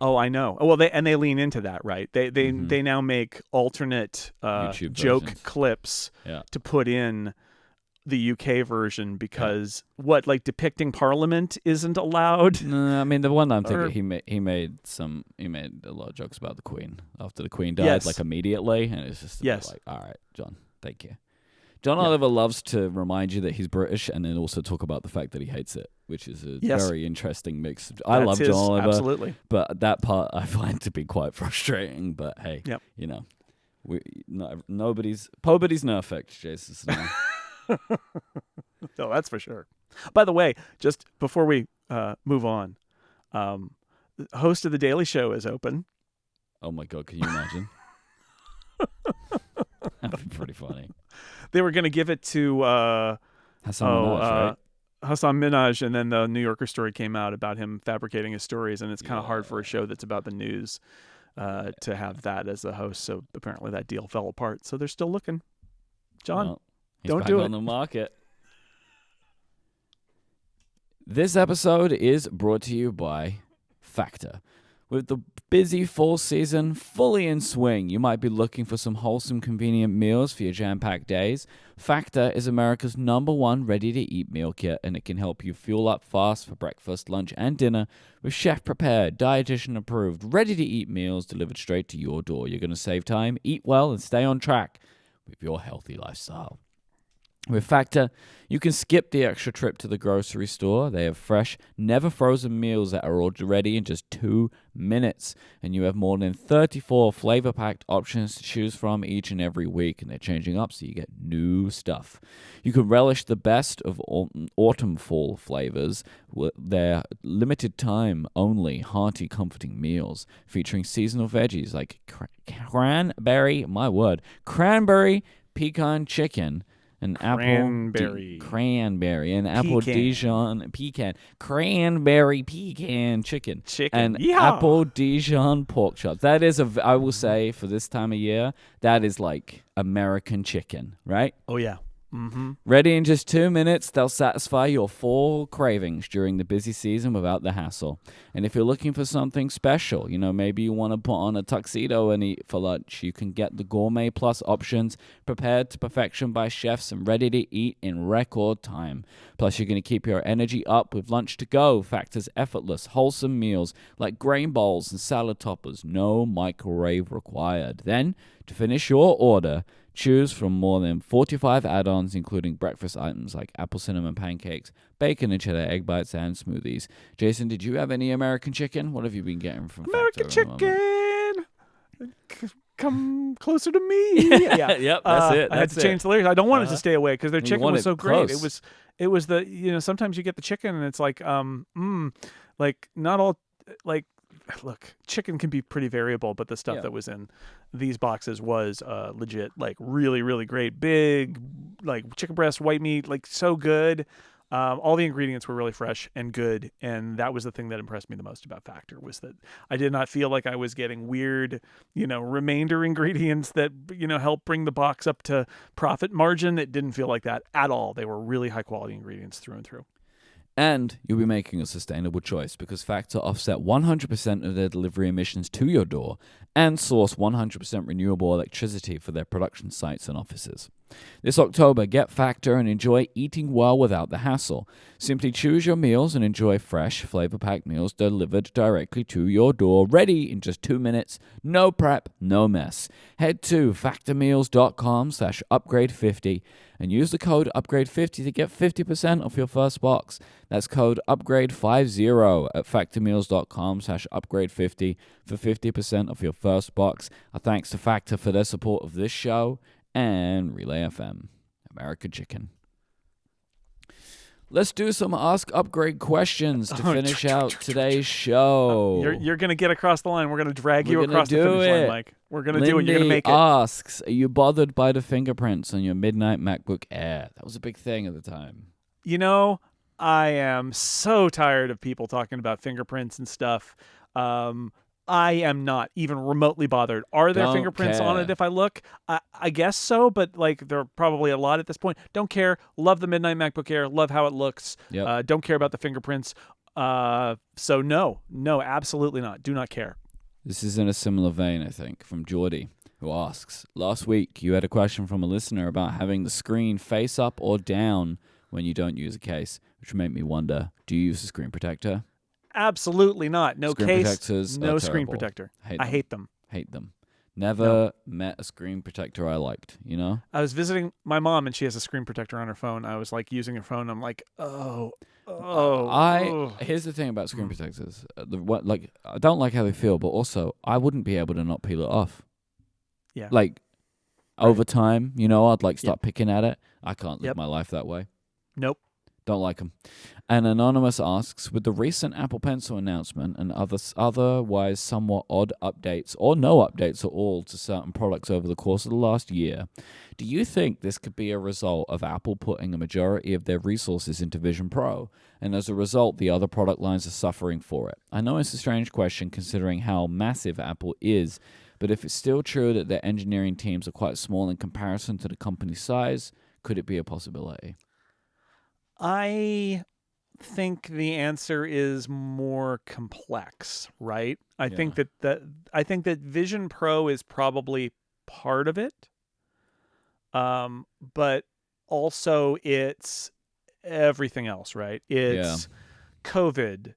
Oh, I know. Well, they lean into that, right? They now make alternate joke versions. clips Yeah. to put in the UK version because depicting Parliament isn't allowed. No, I mean the one I'm thinking he made a lot of jokes about the Queen after the Queen died, Yes. immediately, and it's just Yes. like, all right, John, thank you. John Oliver loves to remind you that he's British and then also talk about the fact that he hates it, which is a very interesting mix. I love John Oliver, absolutely, but that part I find to be quite frustrating. But hey, nobody's no effect, Jason Snell. No, that's for sure. By the way, just before we move on, the host of the Daily Show is open. Oh my God, can you imagine? That'd be pretty funny. They were going to give it to Hassan Minhaj, right? Hassan Minhaj, and then the New Yorker story came out about him fabricating his stories, and it's kind of hard for a show that's about the news to have that as the host. So apparently that deal fell apart. So they're still looking. John, Well, he's don't back do on it. the market. This episode is brought to you by Factor. With the busy fall season fully in swing, you might be looking for some wholesome, convenient meals for your jam-packed days. Factor is America's #1 ready-to-eat meal kit, and it can help you fuel up fast for breakfast, lunch, and dinner with chef-prepared, dietitian-approved, ready-to-eat meals delivered straight to your door. You're going to save time, eat well, and stay on track with your healthy lifestyle. With Factor, you can skip the extra trip to the grocery store. They have fresh, never frozen meals that are ordered ready in just 2 minutes. And you have more than 34 flavor-packed options to choose from each and every week. And they're changing up so you get new stuff. You can relish the best of autumn fall flavors with their limited time only hearty, comforting meals featuring seasonal veggies like cranberry pecan chicken, and Cranberry apple Dijon pecan, cranberry pecan chicken, and Yeehaw! apple Dijon pork chops. That is I will say for this time of year, that is like American chicken, right? Oh yeah. Mm-hmm. Ready in just 2 minutes, they'll satisfy your fall cravings during the busy season without the hassle. And if you're looking for something special, maybe you want to put on a tuxedo and eat for lunch, you can get the Gourmet Plus options prepared to perfection by chefs and ready to eat in record time. Plus, you're going to keep your energy up with lunch to go. Factor's effortless, wholesome meals like grain bowls and salad toppers, no microwave required. Then, to finish your order, choose from more than 45 add-ons, including breakfast items like apple cinnamon pancakes, bacon and cheddar egg bites, and smoothies. Jason, did you have any American chicken? What have you been getting from American Factor? chicken? Come closer to me. Yeah. Yep, that's it. I had to change the lyrics. I don't want it to stay away because their You chicken want was it so great. close. It was the sometimes you get the chicken and it's like like not all like. Look, chicken can be pretty variable, but the stuff that was in these boxes was legit, like really, really great. Big, like chicken breast, white meat, like so good. All the ingredients were really fresh and good, and that was the thing that impressed me the most about Factor, was that I did not feel like I was getting weird, remainder ingredients that, help bring the box up to profit margin. It didn't feel like that at all. They were really high quality ingredients through and through. And you'll be making a sustainable choice because Factor offset 100% of their delivery emissions to your door and source 100% renewable electricity for their production sites and offices. This October, get Factor and enjoy eating well without the hassle. Simply choose your meals and enjoy fresh, flavor-packed meals delivered directly to your door, ready in just 2 minutes. No prep, no mess. Head to factormeals.com/upgrade50 and use the code upgrade50 to get 50% off your first box. That's code upgrade50 at factormeals.com/upgrade50 for 50% off your first box. Our thanks to Factor for their support of this show and Relay FM, America Chicken. Let's do some Ask Upgrade questions to finish out today's show. You're going to get across the line. We're going to drag you across the finish line, Mike. We're going to do it. You're going to make it. Asks, are you bothered by the fingerprints on your midnight MacBook Air? That was a big thing at the time. I am so tired of people talking about fingerprints and stuff. I am not even remotely bothered. Are there fingerprints on it if I look? I guess so, but there are probably a lot at this point. Don't care. Love the Midnight MacBook Air. Love how it looks. Yep. Don't care about the fingerprints. So no, absolutely not. Do not care. This is in a similar vein, I think, from Geordie, who asks, last week you had a question from a listener about having the screen face up or down when you don't use a case, which made me wonder, do you use a screen protector? Absolutely not. No screen case, protectors no screen terrible. protector. I hate them. Hate them. Never met a screen protector I liked, I was visiting my mom and she has a screen protector on her phone. I was using her phone. I'm like, Here's the thing about screen protectors. I don't like how they feel, but also I wouldn't be able to not peel it off. Yeah. Over time, I'd start picking at it. I can't live my life that way. Nope. Don't like them. And Anonymous asks, with the recent Apple Pencil announcement and otherwise somewhat odd updates or no updates at all to certain products over the course of the last year, do you think this could be a result of Apple putting a majority of their resources into Vision Pro, and as a result, the other product lines are suffering for it? I know it's a strange question considering how massive Apple is, but if it's still true that their engineering teams are quite small in comparison to the company's size, could it be a possibility? I think the answer is more complex, right? I think that Vision Pro is probably part of it, but also it's everything else, right? It's COVID,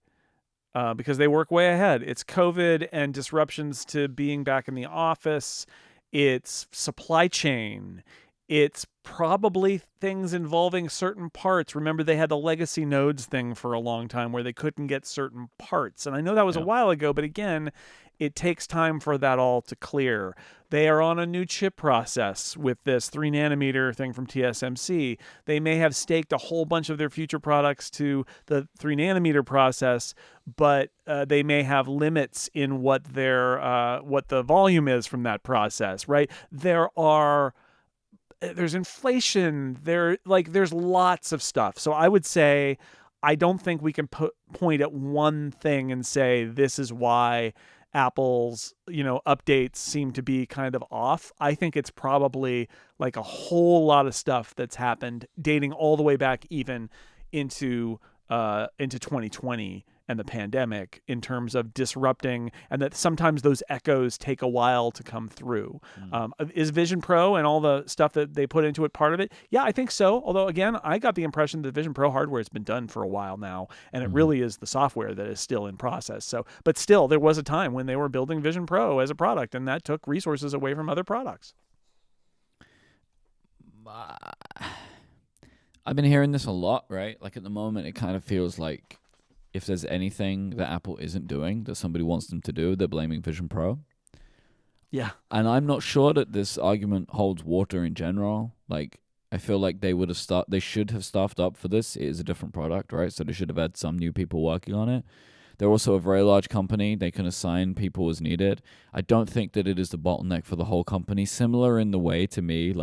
because they work way ahead. It's COVID and disruptions to being back in the office. It's supply chain. It's probably things involving certain parts. Remember, they had the legacy nodes thing for a long time where they couldn't get certain parts. And I know that was a while ago, but again, it takes time for that all to clear. They are on a new chip process with this 3nm thing from TSMC. They may have staked a whole bunch of their future products to the 3nm process, but they may have limits in what the volume is from that process, right? There's inflation, there's lots of stuff. So I would say I don't think we can point at one thing and say this is why Apple's updates seem to be kind of off. I think it's probably a whole lot of stuff that's happened dating all the way back even into 2020 and the pandemic in terms of disrupting, and that sometimes those echoes take a while to come through. Is Vision Pro and all the stuff that they put into it part of it? Yeah, I think so. Although, again, I got the impression that Vision Pro hardware has been done for a while now, and it really is the software that is still in process. So, but still, there was a time when they were building Vision Pro as a product, and that took resources away from other products. I've been hearing this a lot, right? At the moment, it kind of feels like if there's anything that Apple isn't doing that somebody wants them to do, they're blaming Vision Pro. Yeah. And I'm not sure that this argument holds water in general. I feel like they should have staffed up for this. It is a different product, right? So they should have had some new people working on it. They're also a very large company. They can assign people as needed. I don't think that it is the bottleneck for the whole company. Similar in the way, to me,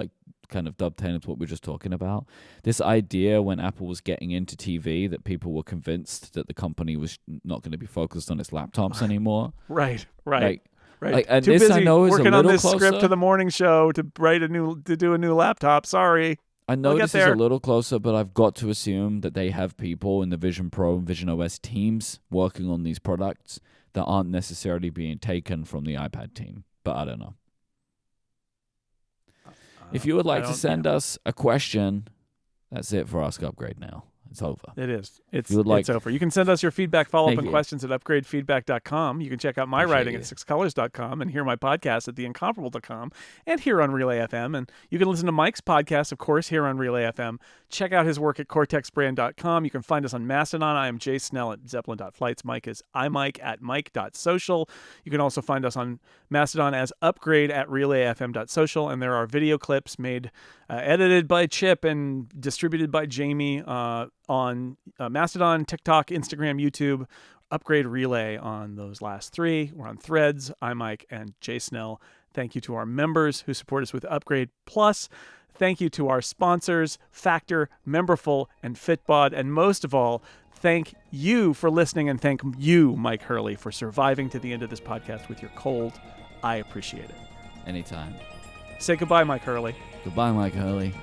kind of dovetailing to what we were just talking about. This idea when Apple was getting into TV that people were convinced that the company was not going to be focused on its laptops anymore. Right. Right. And Too this busy I know is working a little on this closer. script to the morning show to do a new laptop. Sorry. I know We'll this get is there. a little closer, but I've got to assume that they have people in the Vision Pro and Vision OS teams working on these products that aren't necessarily being taken from the iPad team. But I don't know. If you would like to send us a question, that's it for Ask Upgrade now. It's over. It is. It's over. You can send us your feedback, follow-up, and questions at upgradefeedback.com. You can check out my writing at sixcolors.com and hear my podcast at theincomparable.com and here on Relay FM. And you can listen to Mike's podcast, of course, here on Relay FM. Check out his work at cortexbrand.com. You can find us on Mastodon. I am Jay Snell at zeppelin.flights. Mike is imike at mike.social. You can also find us on Mastodon as upgrade at relayfm.social. And there are video clips made, edited by Chip and distributed by Jamie on Mastodon, TikTok, Instagram, YouTube. Upgrade Relay on those last three. We're on Threads, iMike, and Jay Snell. Thank you to our members who support us with Upgrade Plus. Thank you to our sponsors, Factor, Memberful, and Fitbod. And most of all, thank you for listening, and thank you, Mike Hurley, for surviving to the end of this podcast with your cold. I appreciate it. Anytime. Say goodbye, Mike Hurley. Goodbye, Mike Hurley.